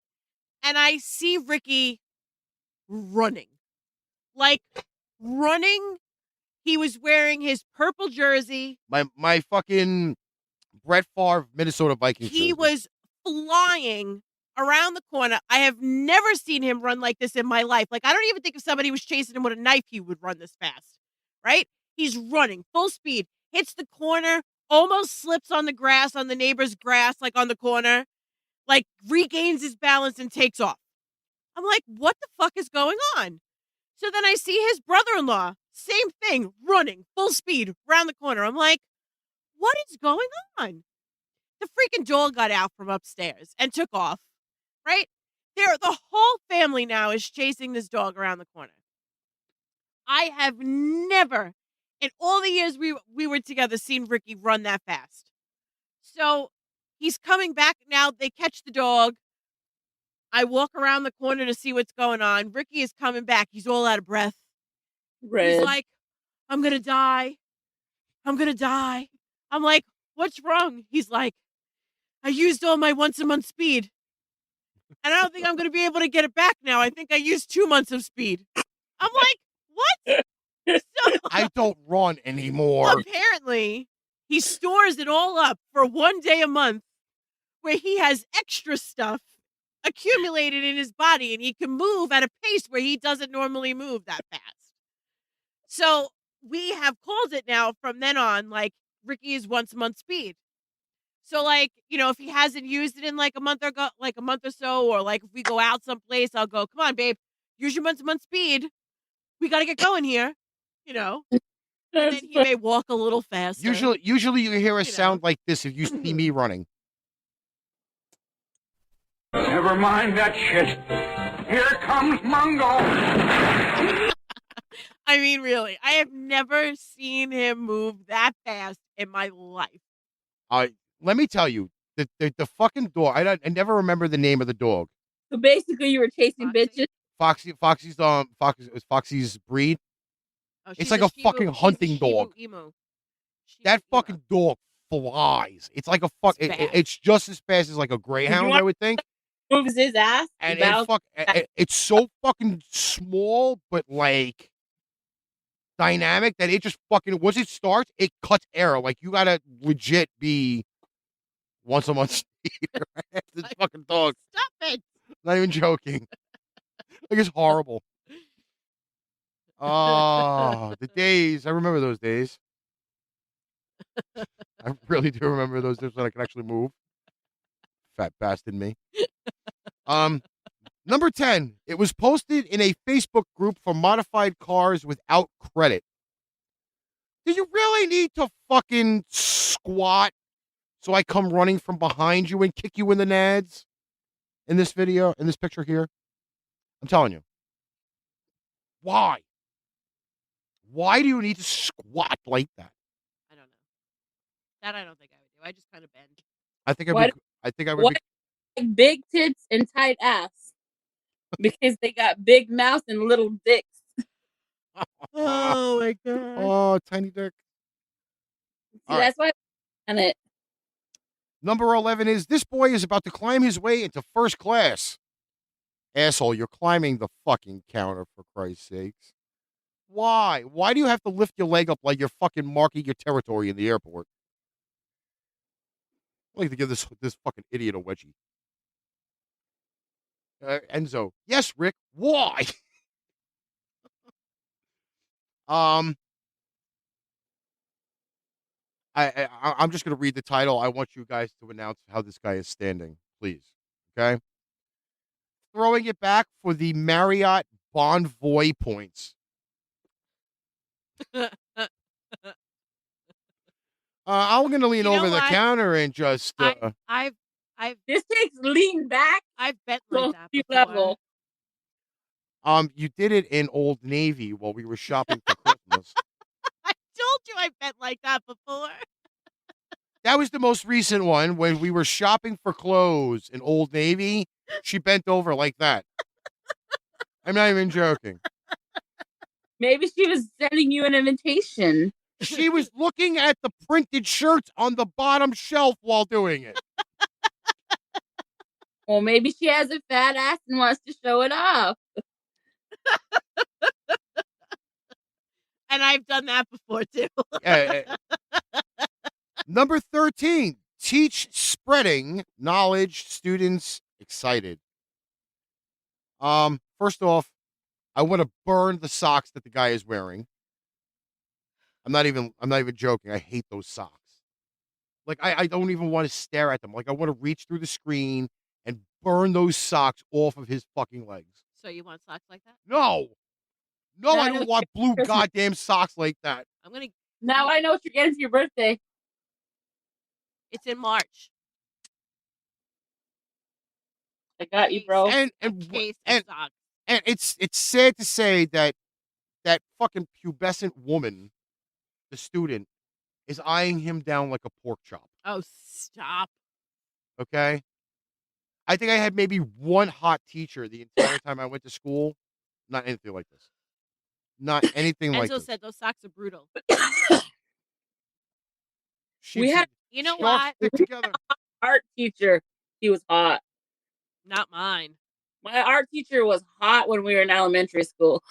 And I see Ricky running. Like, running. He was wearing his purple jersey. My fucking Brett Favre Minnesota Vikings. He jersey. was flying around the corner. I have never seen him run like this in my life. Like, I don't even think if somebody was chasing him with a knife, he would run this fast, right? He's running full speed, hits the corner, almost slips on the grass, on the neighbor's grass, like on the corner, like regains his balance and takes off. I'm like, what the fuck is going on? So then I see his brother-in-law, same thing, running full speed around the corner. I'm like, what is going on? The freaking dog got out from upstairs and took off, right? The whole family now is chasing this dog around the corner. I have never, in all the years we were together, seen Ricky run that fast. So he's coming back now. They catch the dog. I walk around the corner to see what's going on. Ricky is coming back. He's all out of breath. He's like, I'm going to die. I'm going to die. I'm like, what's wrong? He's like, I used all my once a month speed. And I don't think I'm going to be able to get it back now. I think I used 2 months of speed. I'm like, what? So, I don't run anymore. apparently, he stores it all up for 1 day a month where he has extra stuff accumulated in his body and he can move at a pace where he doesn't normally move that fast. So we have called it now from then on, like, Ricky is once a month speed. So, like, if he hasn't used it in like a month or so, or like if we go out someplace, I'll go, come on, babe, use your once a month speed. We got to get going here, And then he may walk a little faster. Usually you hear a sound like this if you see me running. Never mind that shit. Here comes Mungo. I mean, really, I have never seen him move that fast in my life. Let me tell you, the fucking dog. I never remember the name of the dog. So basically, you were chasing bitches. Foxy's breed. Oh, It's she's like a Shibu- fucking she's a hunting Shibu dog. Emu. She's That an emu. fucking dog flies. It's like a fuck. It's fast. It's just as fast as like a greyhound, I would think. Moves his ass. And about- it's so fucking small, but like dynamic that it just fucking once it starts, it cuts air. Like you gotta legit be once a month speed. Right? This fucking dog. Stop it. Not even joking. Like it's horrible. Oh, the days. I remember those days. I really do remember those days when I could actually move. Fat bastard me. Number 10. It was posted in a Facebook group for modified cars without credit. Do you really need to fucking squat so I come running from behind you and kick you in the nads? In this video, in this picture here? I'm telling you. Why? Why do you need to squat like that? I don't know. That I don't think I would do. I just kind of bend. I think What- I would what- be. Like big tits and tight ass. Because they got big mouth and little dicks. Oh my god. Oh, tiny dick. See, All right. that's why. And it. Number 11 is this boy is about to climb his way into first class. Asshole, you're climbing the fucking counter, for Christ's sakes. Why? Why do you have to lift your leg up like you're fucking marking your territory in the airport? I'd like to give this fucking idiot a wedgie. Enzo, yes, Rick. Why? I'm just gonna read the title. I want you guys to announce how this guy is standing, please. Okay. Throwing it back for the Marriott Bonvoy points. I'm gonna lean You know over the what? counter and just. I've This takes lean back I've bent to like a that few before. level. You did it in Old Navy while we were shopping for Christmas. I told you I bent like that before. That was the most recent one when we were shopping for clothes in Old Navy. She bent over like that. I'm not even joking. Maybe she was sending you an invitation. She was looking at the printed shirts on the bottom shelf while doing it. Well, maybe she has a fat ass and wants to show it off. And I've done that before too. Number 13, teach spreading knowledge, students excited. First off, I want to burn the socks that the guy is wearing. I'm not even joking. I hate those socks. Like I don't even want to stare at them. Like I want to reach through the screen and burn those socks off of his fucking legs. So you want socks like that? No, No, I don't want blue goddamn socks like that. Now I know what you're getting for your birthday. It's in March. I got you, bro. And socks. And it's sad to say that fucking pubescent woman, the student, is eyeing him down like a pork chop. Oh, stop. Okay? I think I had maybe one hot teacher the entire time I went to school. Not anything like this. Not anything like this. Enzo said those socks are brutal. You know what? Stick together. Art teacher, he was hot. Not mine. My art teacher was hot when we were in elementary school.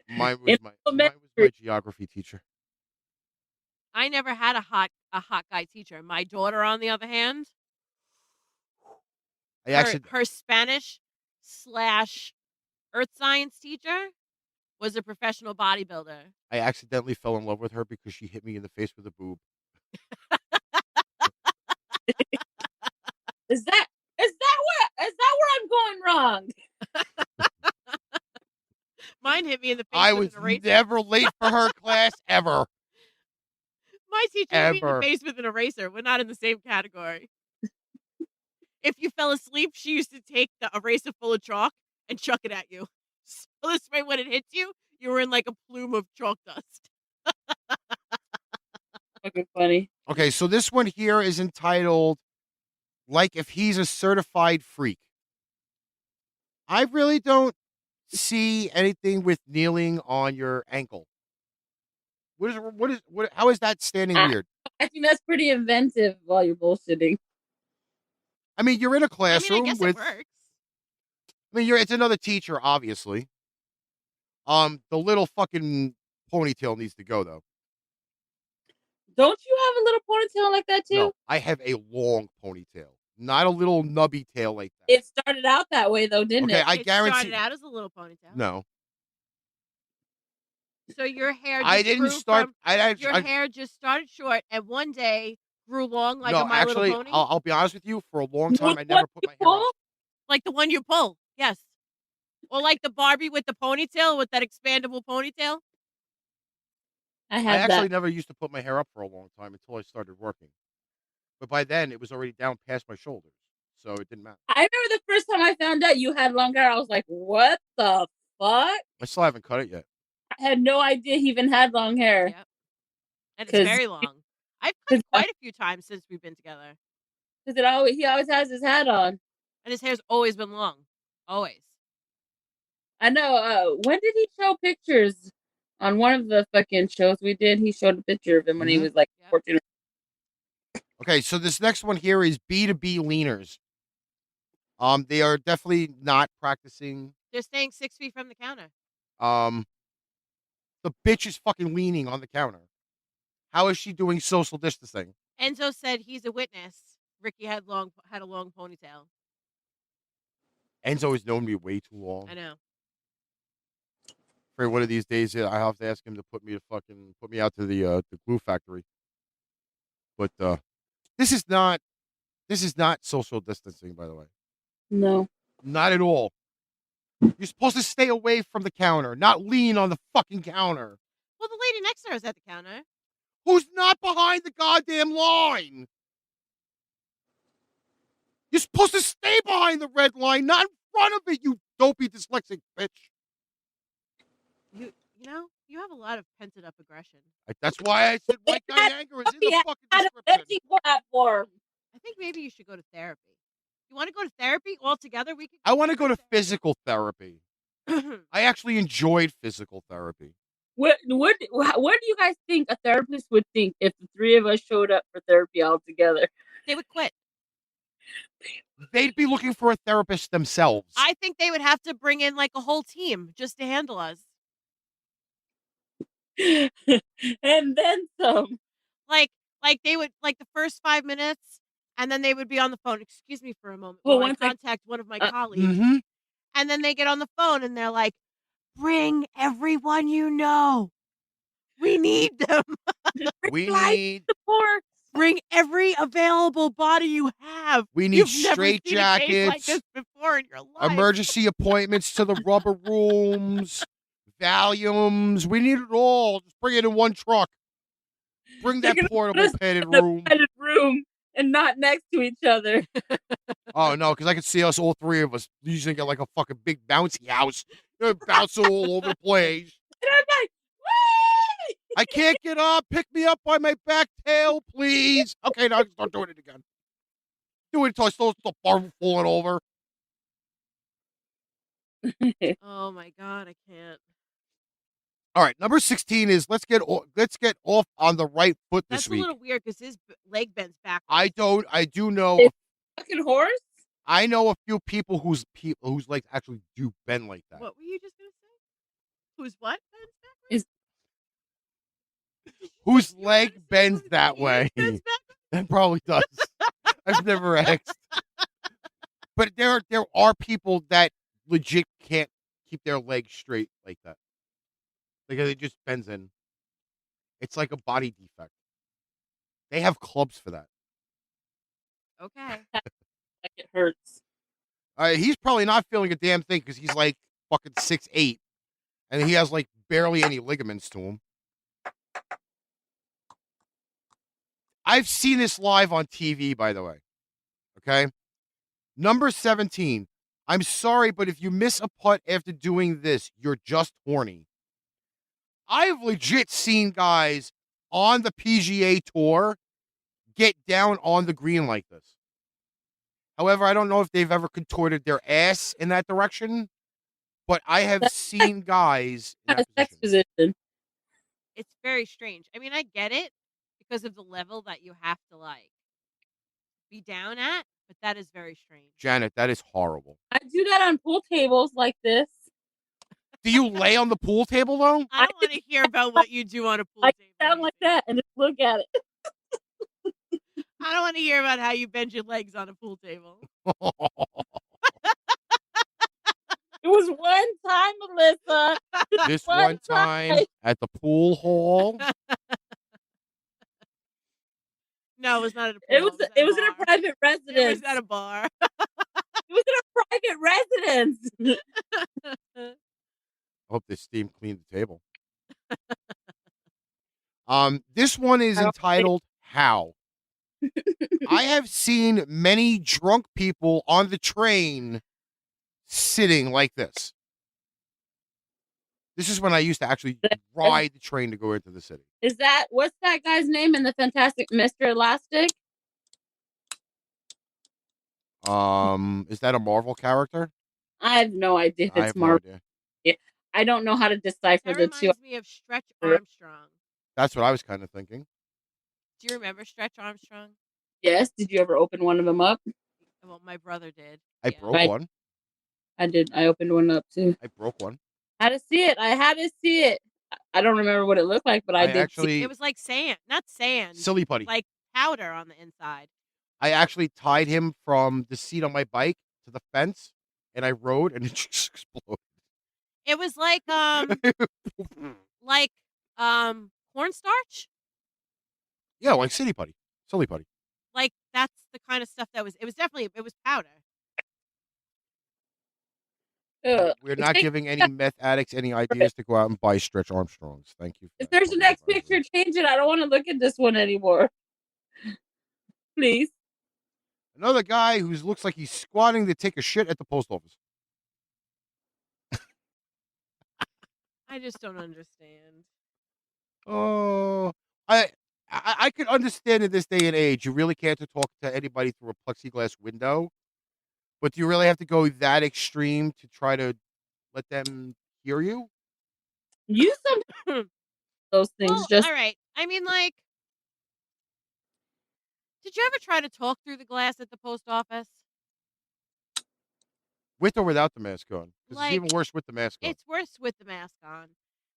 Mine was my geography teacher. I never had a hot guy teacher. My daughter, on the other hand, her Spanish / earth science teacher was a professional bodybuilder. I accidentally fell in love with her because she hit me in the face with a boob. Is that where I'm going wrong? Mine hit me in the face. I with was an eraser. never late for her class ever. My teacher hit me in the face with an eraser. We're not in the same category. If you fell asleep, she used to take the eraser full of chalk and chuck it at you. So this way, when it hits you, you were in like a plume of chalk dust. Fucking funny. Okay, so this one here is entitled, Like If He's a Certified Freak. I really don't see anything with kneeling on your ankle. How is that standing weird? I think that's pretty inventive while you're bullshitting. I mean, you're in a classroom I guess with. it works. I mean, it's another teacher, obviously. The little fucking ponytail needs to go though. Don't you have a little ponytail like that too? No, I have a long ponytail, not a little nubby tail like that. It started out that way though, didn't it? I guarantee. It started out as a little ponytail. No. So your hair. I didn't start. Your hair just started short, and one day grew long like a My Little Pony. I'll be honest with you. For a long time, I never put my hair up. Like the one you pull, yes. Or like the Barbie with the ponytail, with that expandable ponytail. I actually never used to put my hair up for a long time until I started working. But by then, it was already down past my shoulders, so it didn't matter. I remember the first time I found out you had long hair, I was like, what the fuck? I still haven't cut it yet. I had no idea he even had long hair. Yep. And it's very long. I've cut quite a few times since we've been together. Because he always has his hat on. And his hair's always been long. Always. I know. When did he show pictures? On one of the fucking shows we did, he showed a picture of him when he was like 14. Okay, so this next one here is B2B leaners. They are definitely not practicing. They're staying 6 feet from the counter. The bitch is fucking leaning on the counter. How is she doing social distancing? Enzo said he's a witness. Ricky had a long ponytail. Enzo has known me way too long. I know. For one of these days, I have to ask him to put me out to the glue factory. But this is not social distancing, by the way. No. Not at all. You're supposed to stay away from the counter, not lean on the fucking counter. Well, the lady next to her is at the counter. Who's not behind the goddamn line? You're supposed to stay behind the red line, not in front of it, you dopey dyslexic bitch. You know, you have a lot of pent up aggression. That's why I said Whiteguyanger is in the fucking At a description. empty platform. I think maybe you should go to therapy. You want to go to therapy all together? I want to go to physical therapy. I actually enjoyed physical therapy. What do you guys think a therapist would think if the three of us showed up for therapy all together? They would quit. They'd be looking for a therapist themselves. I think they would have to bring in like a whole team just to handle us. And then some. Like they would like the first 5 minutes, and then they would be on the phone. Excuse me for a moment. Well, while I once I- contact one of my colleagues, and then they get on the phone and they're like, "Bring everyone you know. We need them. We need support. Bring every available body you have. We need You've never straight seen a case like jackets, this before in your life. emergency appointments to the rubber rooms, Valiums. We need it all. Just bring it in one truck. Bring that portable padded room. Padded room and not next to each other. Oh, no, because I could see us, all three of us, using it like a fucking big bouncy house. Bouncing all over the place. And I'm like, whee! I can't get up. Pick me up by my back tail, please. Okay, now I can start doing it again. Do it until I start the bar falling over. Oh my god, I can't. All right, number 16 is let's get off on the right foot this That's week. a little weird because his leg bends back. I do know. It's fucking horse? I know a few people whose legs actually do bend like that. What were you just gonna say? Who's what? Whose leg bends that way? That probably does. I've never asked. But there are people that legit can't keep their legs straight like that. Because it just bends in. It's like a body defect. They have clubs for that. Okay. Like it hurts. He's probably not feeling a damn thing because he's like fucking 6'8", and he has like barely any ligaments to him. I've seen this live on TV, by the way. Okay? Number 17. I'm sorry, but if you miss a putt after doing this, you're just horny. I've legit seen guys on the PGA Tour get down on the green like this. However, I don't know if they've ever contorted their ass in that direction, but I have seen guys in that Sex position. position. It's very strange. I mean, I get it because of the level that you have to like be down at, but that is very strange. Janet, that is horrible. I do that on pool tables like this. Do you lay on the pool table, though? I don't want to hear about what you do on a pool I table. sound like that and just look at it. I don't want to hear about how you bend your legs on a pool table. It was one time, Melissa. This one time at the pool hall. No, it was not at a pool. It was in a private residence. It was at a bar. It was in a private residence. I hope this steam cleaned the table. This one is entitled How. I have seen many drunk people on the train sitting like this. This is when I used to actually ride the train to go into the city. What's that guy's name in the Fantastic Mr. Elastic? Is that a Marvel character? I have no idea if I it's have no Marvel. idea. I don't know how to decipher That the two. reminds me of Stretch Armstrong. That's what I was kind of thinking. Do you remember Stretch Armstrong? Yes. Did you ever open one of them up? Well, my brother did. I Yeah. broke one. I did. I opened one up too. I broke one. I had to see it. I had to see it. I don't remember what it looked like, but I did see It was like sand, not sand, silly putty. like powder on the inside. I actually tied him from the seat on my bike to the fence, and I rode, and it just exploded. It was like cornstarch. Yeah, like silly putty. Like that's the kind of stuff that was. It was powder. Ugh. We're not giving any meth addicts any ideas to go out and buy Stretch Armstrongs. Thank you. If there's a next picture, change it. I don't want to look at this one anymore. Please. Another guy who looks like he's squatting to take a shit at the post office. I just don't understand. Oh, I could understand in this day and age, you really can't talk to anybody through a plexiglass window. But do you really have to go that extreme to try to let them hear you? Use some those things. Well, Just all right. I mean, like, did you ever try to talk through the glass at the post office? With or without the mask on? Because Like, it's even worse with the mask on. It's worse with the mask on.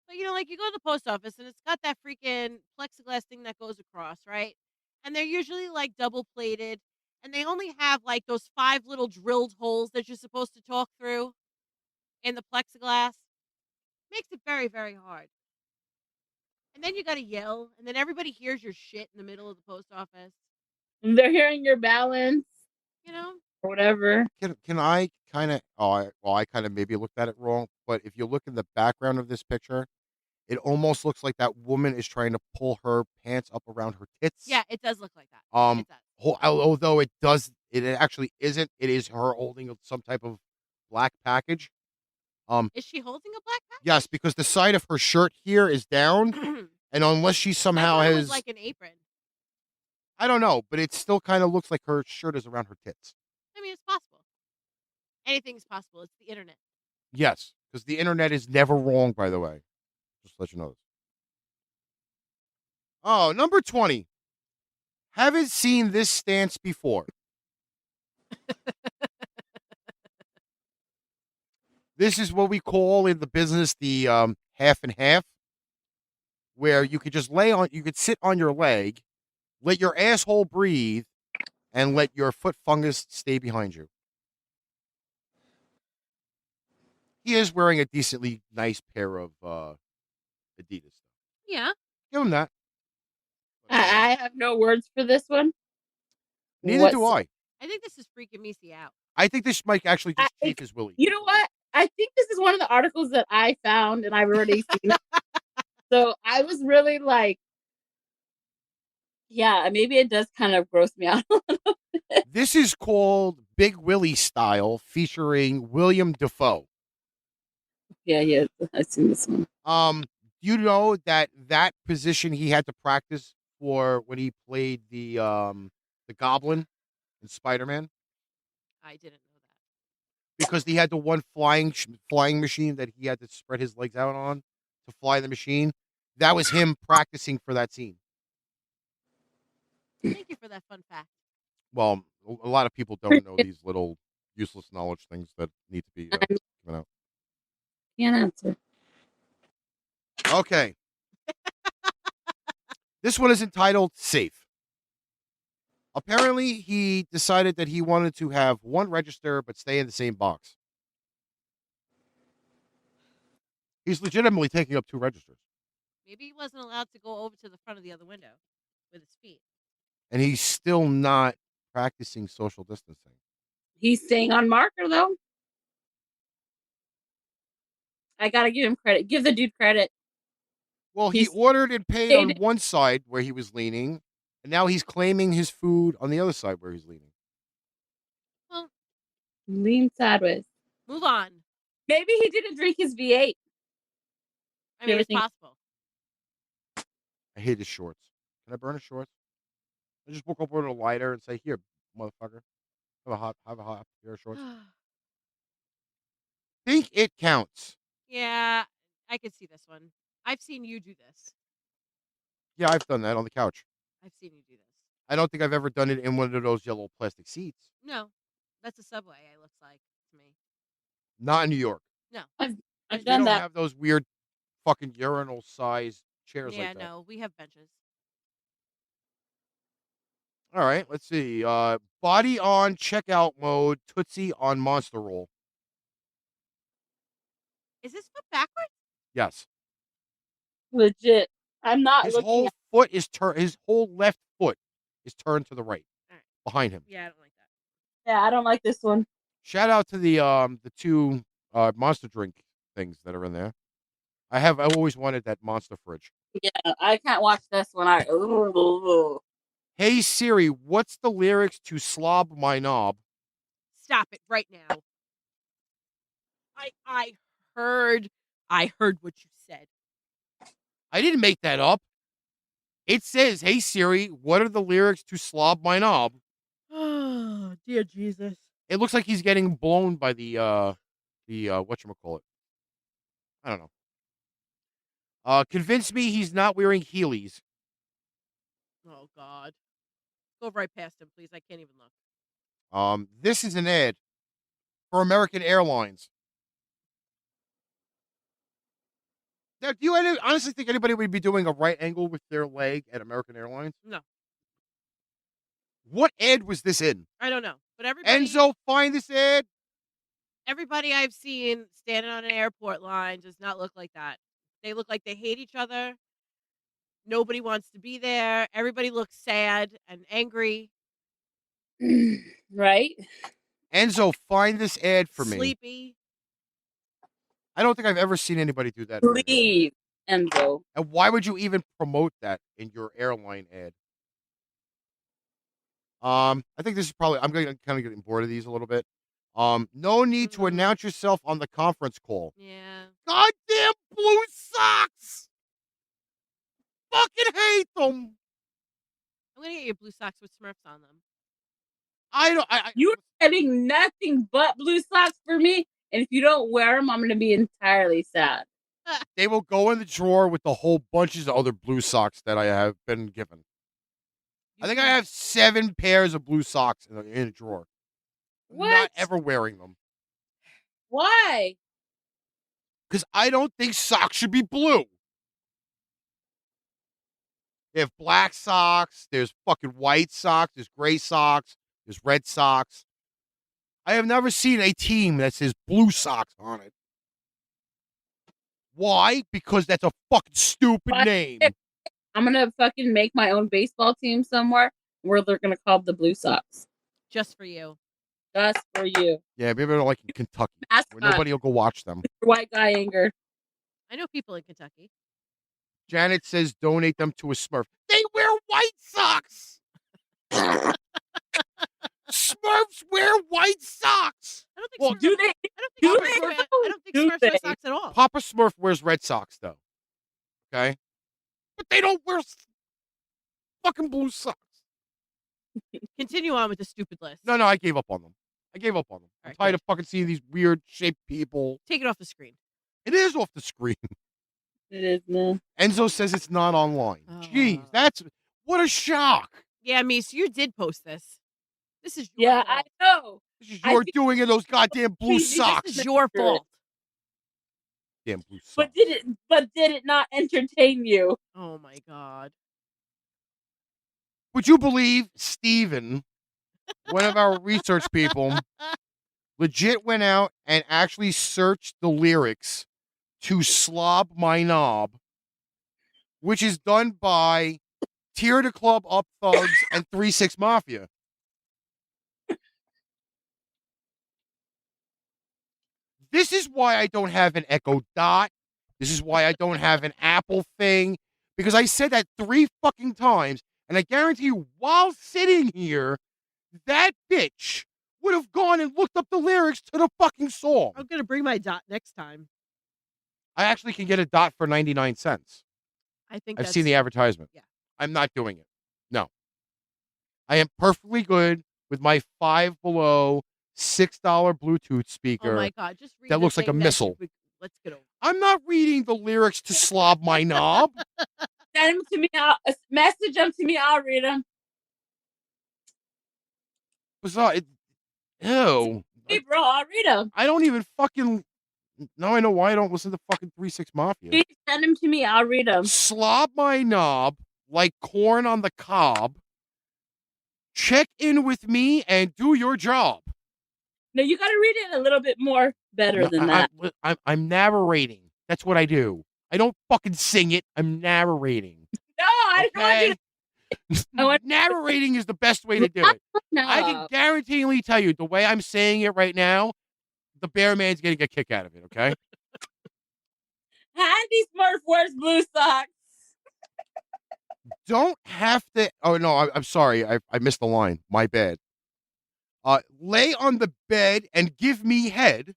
But, like, you go to the post office, and it's got that freaking plexiglass thing that goes across, right? And they're usually, like, double-plated, and they only have, like, those 5 little drilled holes that you're supposed to talk through in the plexiglass. Makes it very, very hard. And then you gotta yell, and then everybody hears your shit in the middle of the post office. they're hearing your balance, or whatever. Can I kind of? I kind of maybe looked at it wrong. But if you look in the background of this picture, it almost looks like that woman is trying to pull her pants up around her tits. Yeah, it does look like that. It does. Although it actually isn't. It is her holding some type of black package. Is she holding a black package? Yes, because the side of her shirt here is down, and unless she somehow it has was like an apron. I don't know, but it still kind of looks like her shirt is around her tits. I mean, it's possible. Anything's possible. It's the internet. Yes, because the internet is never wrong, by the way. Just to let you know this. Oh, number 20. Haven't seen this stance before. This is what we call in the business the half and half, where you could just you could sit on your leg, let your asshole breathe, and let your foot fungus stay behind you. He is wearing a decently nice pair of Adidas. Yeah. Give him that. I have no words for this one. Neither do I. I think this is freaking Meice out. I think this might actually just chafe his willy. You know what? I think this is one of the articles that I found, and I've already seen it. So I was really like, yeah, maybe it does kind of gross me out a little bit. This is called Big Willie Style, featuring William Dafoe. Yeah, I've seen this one. You know that position he had to practice for when he played the Goblin in Spider-Man? I didn't know that. Because he had the one flying machine that he had to spread his legs out on to fly the machine. That was him practicing for that scene. Thank you for that fun fact. Well, a lot of people don't know these little useless knowledge things that need to be given out. Can't answer. Okay. This one is entitled Safe. Apparently, he decided that he wanted to have one register but stay in the same box. He's legitimately taking up 2 registers. Maybe he wasn't allowed to go over to the front of the other window with his feet. And he's still not practicing social distancing. He's staying on marker, though. I gotta give him credit. Give the dude credit. Well, he ordered and paid on one side where he was leaning, and now he's claiming his food on the other side where he's leaning. Well, lean sideways. Move on. Maybe he didn't drink his V8. I mean, it's possible. I hate his shorts. Can I burn his shorts? I just woke up with a lighter and say, "Here, motherfucker, have a hot pair of shorts." Think it counts. Yeah, I could see this one. I've seen you do this. Yeah, I've done that on the couch. I've seen you do this. I don't think I've ever done it in one of those yellow plastic seats. No. That's a subway. It looks like to me. Not in New York. No. I've They done don't that. have those weird fucking urinal size chairs Yeah, like that. no, we have benches. All right, let's see. Body on checkout mode, Tootsie on Monster Roll. Is this foot backwards? Yes. Legit. I'm not His looking whole at foot is turned. His whole left foot is turned to the right, All right. behind him. Yeah, I don't like that. Yeah, I don't like this one. Shout out to the two monster drink things that are in there. I've always wanted that monster fridge. Yeah, I can't watch this one. Hey Siri, what's the lyrics to Slob My Knob? Stop it right now. I heard what you said. I didn't make that up. It says, "Hey Siri, what are the lyrics to Slob My Knob?" Oh, dear Jesus. It looks like he's getting blown by the whatchamacallit. I don't know. Convince me he's not wearing Heelys. Oh, God. Go right past him, please. I can't even look. This is an ad for American Airlines. Now, do you honestly think anybody would be doing a right angle with their leg at American Airlines? No. What ad was this in? I don't know. But everybody, Enzo, find this ad. everybody I've seen standing on an airport line does not look like that. They look like they hate each other. Nobody wants to be there. Everybody looks sad and angry. Right? Enzo, find this ad for me. Sleepy. I don't think I've ever seen anybody do that. Please, Enzo. And why would you even promote that in your airline ad? I think this is probably, I'm kind of getting bored of these a little bit. No need to announce yourself on the conference call. Yeah. Goddamn blue socks! Fucking hate them. I'm going to get you blue socks with Smurfs on them. You're getting nothing but blue socks for me. And if you don't wear them, I'm going to be entirely sad. They will go in the drawer with the whole bunches of other blue socks that I have been given. I think I have 7 pairs of blue socks in a drawer. What? Not ever wearing them. Why? Because I don't think socks should be blue. They have black socks. There's fucking white socks. There's gray socks. There's red socks. I have never seen a team that says blue socks on it. Why? Because that's a fucking stupid name. I'm going to fucking make my own baseball team somewhere where they're going to call the Blue Sox. Just for you. Just for you. Yeah, maybe they're like in Kentucky. Mascot. Where nobody will go watch them. Whiteguyanger. I know people in Kentucky. Janet says donate them to a Smurf. They wear white socks. Smurfs wear white socks. I don't think Well, Smurfs, Do they? I don't think Do Smurfs they? wear socks at all. Papa Smurf wears red socks, though. Okay? But they don't wear fucking blue socks. Continue on with the stupid list. No, I gave up on them. I'm All right, tired good. of fucking seeing these weird shaped people. Take it off the screen. It is off the screen. It is, no. Enzo says it's not online. Oh. Jeez, what a shock. Yeah, Meice, you did post this. This is your Yeah, fault. I know. This is your doing in those goddamn blue This is socks. This is your fault. Damn blue socks. But did it not entertain you? Oh my God. Would you believe Steven, one of our research people, legit went out and actually searched the lyrics to Slob My Knob, which is done by Tear the Club Up Thugs and 3-6 Mafia. This is why I don't have an Echo Dot. This is why I don't have an Apple thing. Because I said that 3 fucking times, and I guarantee you, while sitting here, that bitch would have gone and looked up the lyrics to the fucking song. I'm going to bring my dot next time. I actually can get a dot for 99 cents. I think I've seen the advertisement. Yeah. I'm not doing it. No. I am perfectly good with my $5 below $6 Bluetooth speaker. Oh my God. Just read that the looks like thing a that missile. Let's get over. I'm not reading the lyrics to Slob My Knob. Send them to me. Message them to me. I'll read them. Bizarre. Ew. Hey, bro, I'll read them. I don't even fucking. Now I know why I don't listen to fucking 3-6 Mafia. Please send them to me. I'll read them. Slob my knob like corn on the cob. Check in with me and do your job. No, you got to read it a little bit more better than that. I'm narrating. That's what I do. I don't fucking sing it. I'm narrating. No, I don't want you to. Narrating is the best way to do it. No. I can guaranteeingly tell you the way I'm saying it right now, the bear man's getting a kick out of it, okay? Handy Smurf wears blue socks. Don't have to. Oh, no, I'm sorry. I missed the line. My bad. Lay on the bed and give me head.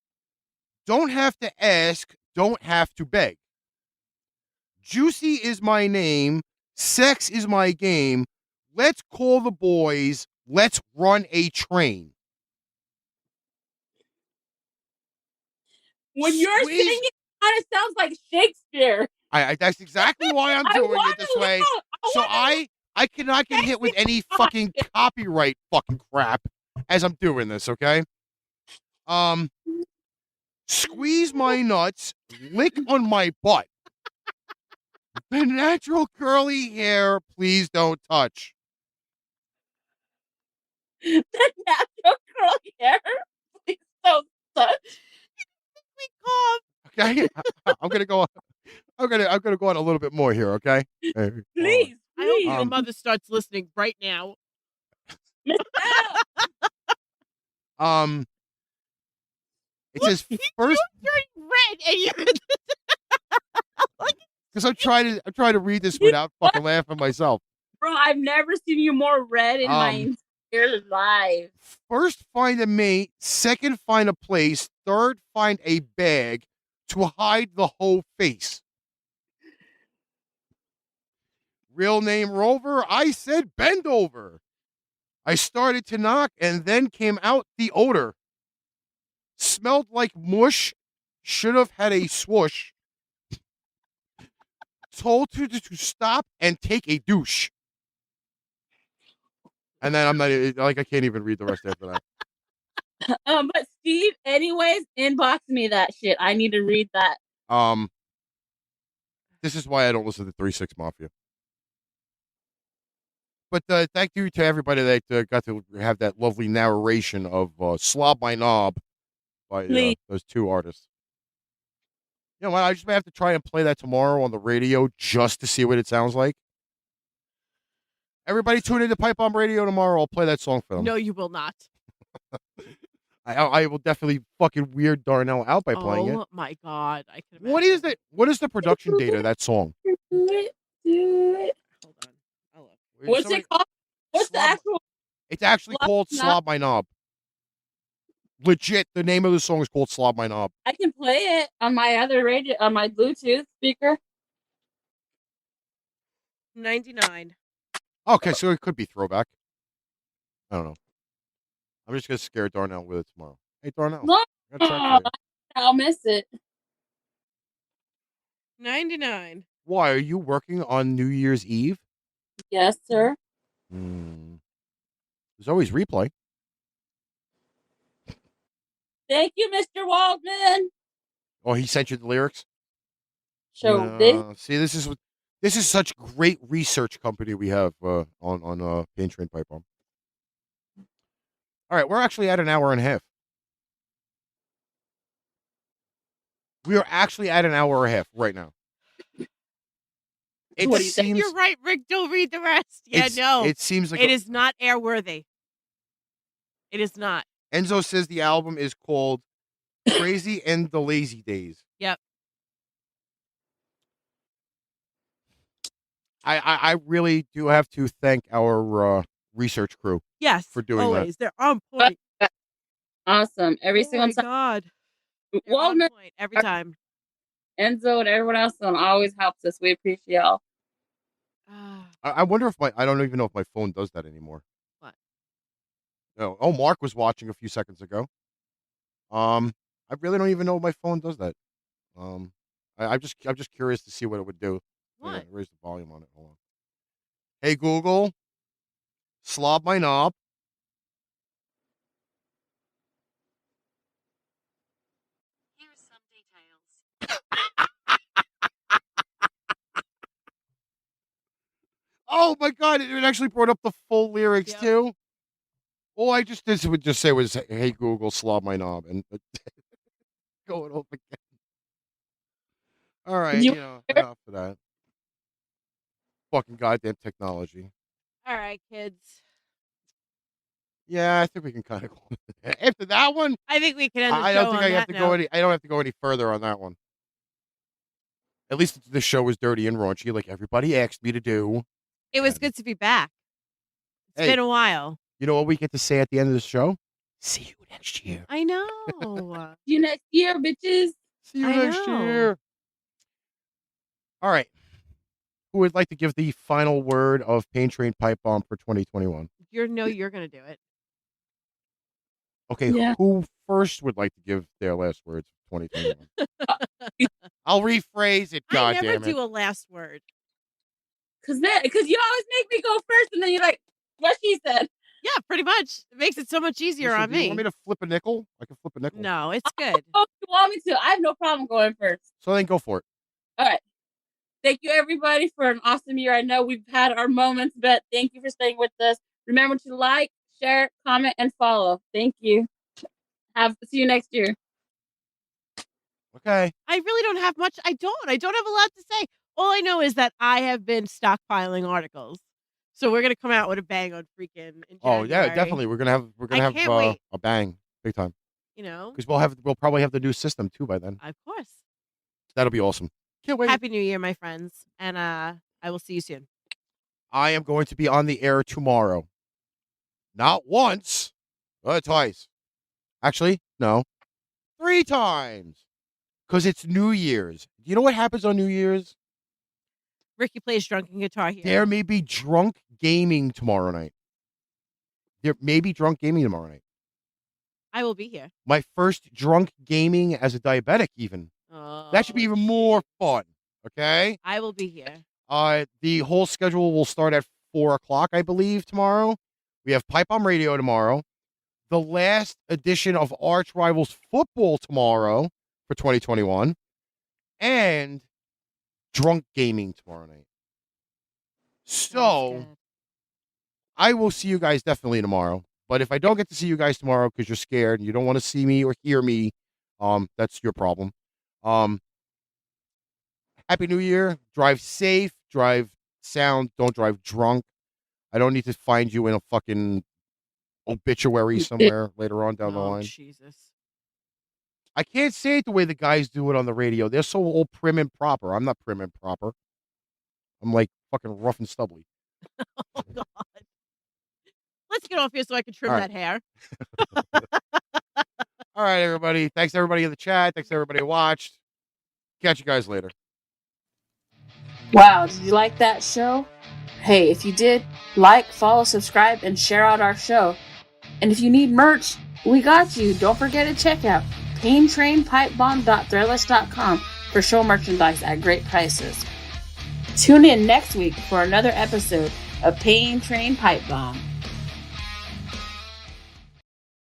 Don't have to ask. Don't have to beg. Juicy is my name. Sex is my game. Let's call the boys. Let's run a train. When you're Squeeze- singing, it kind of sounds like Shakespeare. That's exactly why I'm doing it this way. So I cannot get hit with any fucking copyright fucking crap as I'm doing this, okay? Squeeze my nuts, lick on my butt. The natural curly hair, please don't touch. The natural curly hair. Please don't touch. We call Okay, I'm gonna go. I'm gonna go on a little bit more here. Okay. Please, I hope please. your mother starts listening right now. Miss Bell. It says first You're red and you're because I'm trying to read this without fucking laughing myself. Bro, I've never seen you more red in my entire life. First, find a mate. Second, find a place. Third, find a bag to hide the whole face. Real name Rover. I said bend over. I started to knock and then came out the odor. Smelled like mush. Should have had a swoosh. Told her to stop and take a douche. And then I'm not like I can't even read the rest after that. But Steve, anyways, inbox me that shit. I need to read that. This is why I don't listen to 3-6 Mafia. But thank you to everybody that got to have that lovely narration of Slob My Knob by those two artists. You know what? I just may have to try and play that tomorrow on the radio just to see what it sounds like. Everybody tune into Pipe Bomb Radio tomorrow. I'll play that song for them. No, you will not. I will definitely fucking weird Darnell out by playing it. Oh my god. I can imagine. What is the production date of that song? Do it. Hold on. I'll look. What's it called? What's the actual? It's actually called Slob My Knob. Legit, the name of the song is called Slob My Knob. I can play it on my other radio, on my Bluetooth speaker. 99. Okay, so it could be throwback. I don't know. I'm just gonna scare Darnell with it tomorrow. Hey, Darnell. No, I got a track for you. I'll miss it. 99. Why, are you working on New Year's Eve? Yes, sir. There's always replay. Thank you, Mr. Waldman. Oh, he sent you the lyrics? Show this. See, this is such great research company we have on Paintrainpipebomb. All right, we're actually at an hour and a half. We are actually at an hour and a half right now. What do you think? You're right, Rick. Don't read the rest. Yeah, no. It seems like it is not airworthy. It is not. Enzo says the album is called Crazy and the Lazy Days. Yep. I really do have to thank our research crew. Yes. For doing always. They're on point. Awesome. Every single time. God. Waldman, every time. Enzo and everyone else always helps us. We appreciate y'all. I wonder if I don't even know if my phone does that anymore. What? No. Oh, Mark was watching a few seconds ago. I really don't even know if my phone does that. I'm just curious to see what it would do. What? Yeah, raise the volume on it. Hold on. Hey Google, slob my knob. Oh my god, it actually brought up the full lyrics Yep. too. All I just did would just say was, "Hey Google, slob my knob," and going over again. All right, You- enough of that. Fucking goddamn technology. All right, kids. Yeah, I think we can kind of after that one. I think we can end the I show don't think on I have that to go note. any. I don't have to go any further on that one. At least the show was dirty and raunchy, like everybody asked me to do. It was good to be back. It's Hey. been a while. You know what we get to say at the end of the show? See you next year. I know. See you next year, bitches. See you I next know. year. All right. Who would like to give the final word of Pain Train Pipe Bomb for 2021? You're going to do it. Okay, Yeah. who first would like to give their last words for 2021? I'll rephrase it, I never goddammit. do a last word. Cause you always make me go first, and then you're like, "What she said." Yeah, pretty much. It makes it so much easier Listen, on do you me. want me to flip a nickel? I can flip a nickel. No, it's good. Oh, you want me to? I have no problem going first. So then go for it. All right. Thank you, everybody, for an awesome year. I know we've had our moments, but thank you for staying with us. Remember to like, share, comment, and follow. Thank you. See you next year. Okay. I really don't have much. I don't have a lot to say. All I know is that I have been stockpiling articles. So we're going to come out with a bang on freaking in Oh yeah, January. definitely. We're gonna have can't wait. a bang, big time. You know, Because we'll probably have the new system too by then. of course. That'll be awesome. Can't wait. Happy New Year, my friends. And I will see you soon. I am going to be on the air tomorrow. Not once, but twice. Actually, no, 3 times. Because it's New Year's. Do you know what happens on New Year's? Ricky plays drunken guitar here. There may be drunk gaming tomorrow night. I will be here. My first drunk gaming as a diabetic, even. That should be even more fun. Okay? I will be here. The whole schedule will start at 4:00, I believe, tomorrow. We have Pipe Bomb Radio tomorrow. The last edition of Arch Rivals Football tomorrow for 2021. And drunk gaming tomorrow night. Sounds So, good. I will see you guys definitely tomorrow. But if I don't get to see you guys tomorrow because you're scared and you don't want to see me or hear me, that's your problem. Happy New Year. Drive safe. Drive sound. Don't drive drunk. I don't need to find you in a fucking obituary somewhere later on down the line. Jesus. I can't say it the way the guys do it on the radio. They're so all prim and proper. I'm not prim and proper. I'm like fucking rough and stubbly. Oh, God. Let's get off here so I can trim All right. that hair. All right, everybody. Thanks, everybody in the chat. Thanks, everybody who watched. Catch you guys later. Wow, did you like that show? Hey, if you did, like, follow, subscribe, and share out our show. And if you need merch, we got you. Don't forget to check out paintrainpipebomb.threadless.com for show merchandise at great prices. Tune in next week for another episode of Pain Train Pipe Bomb.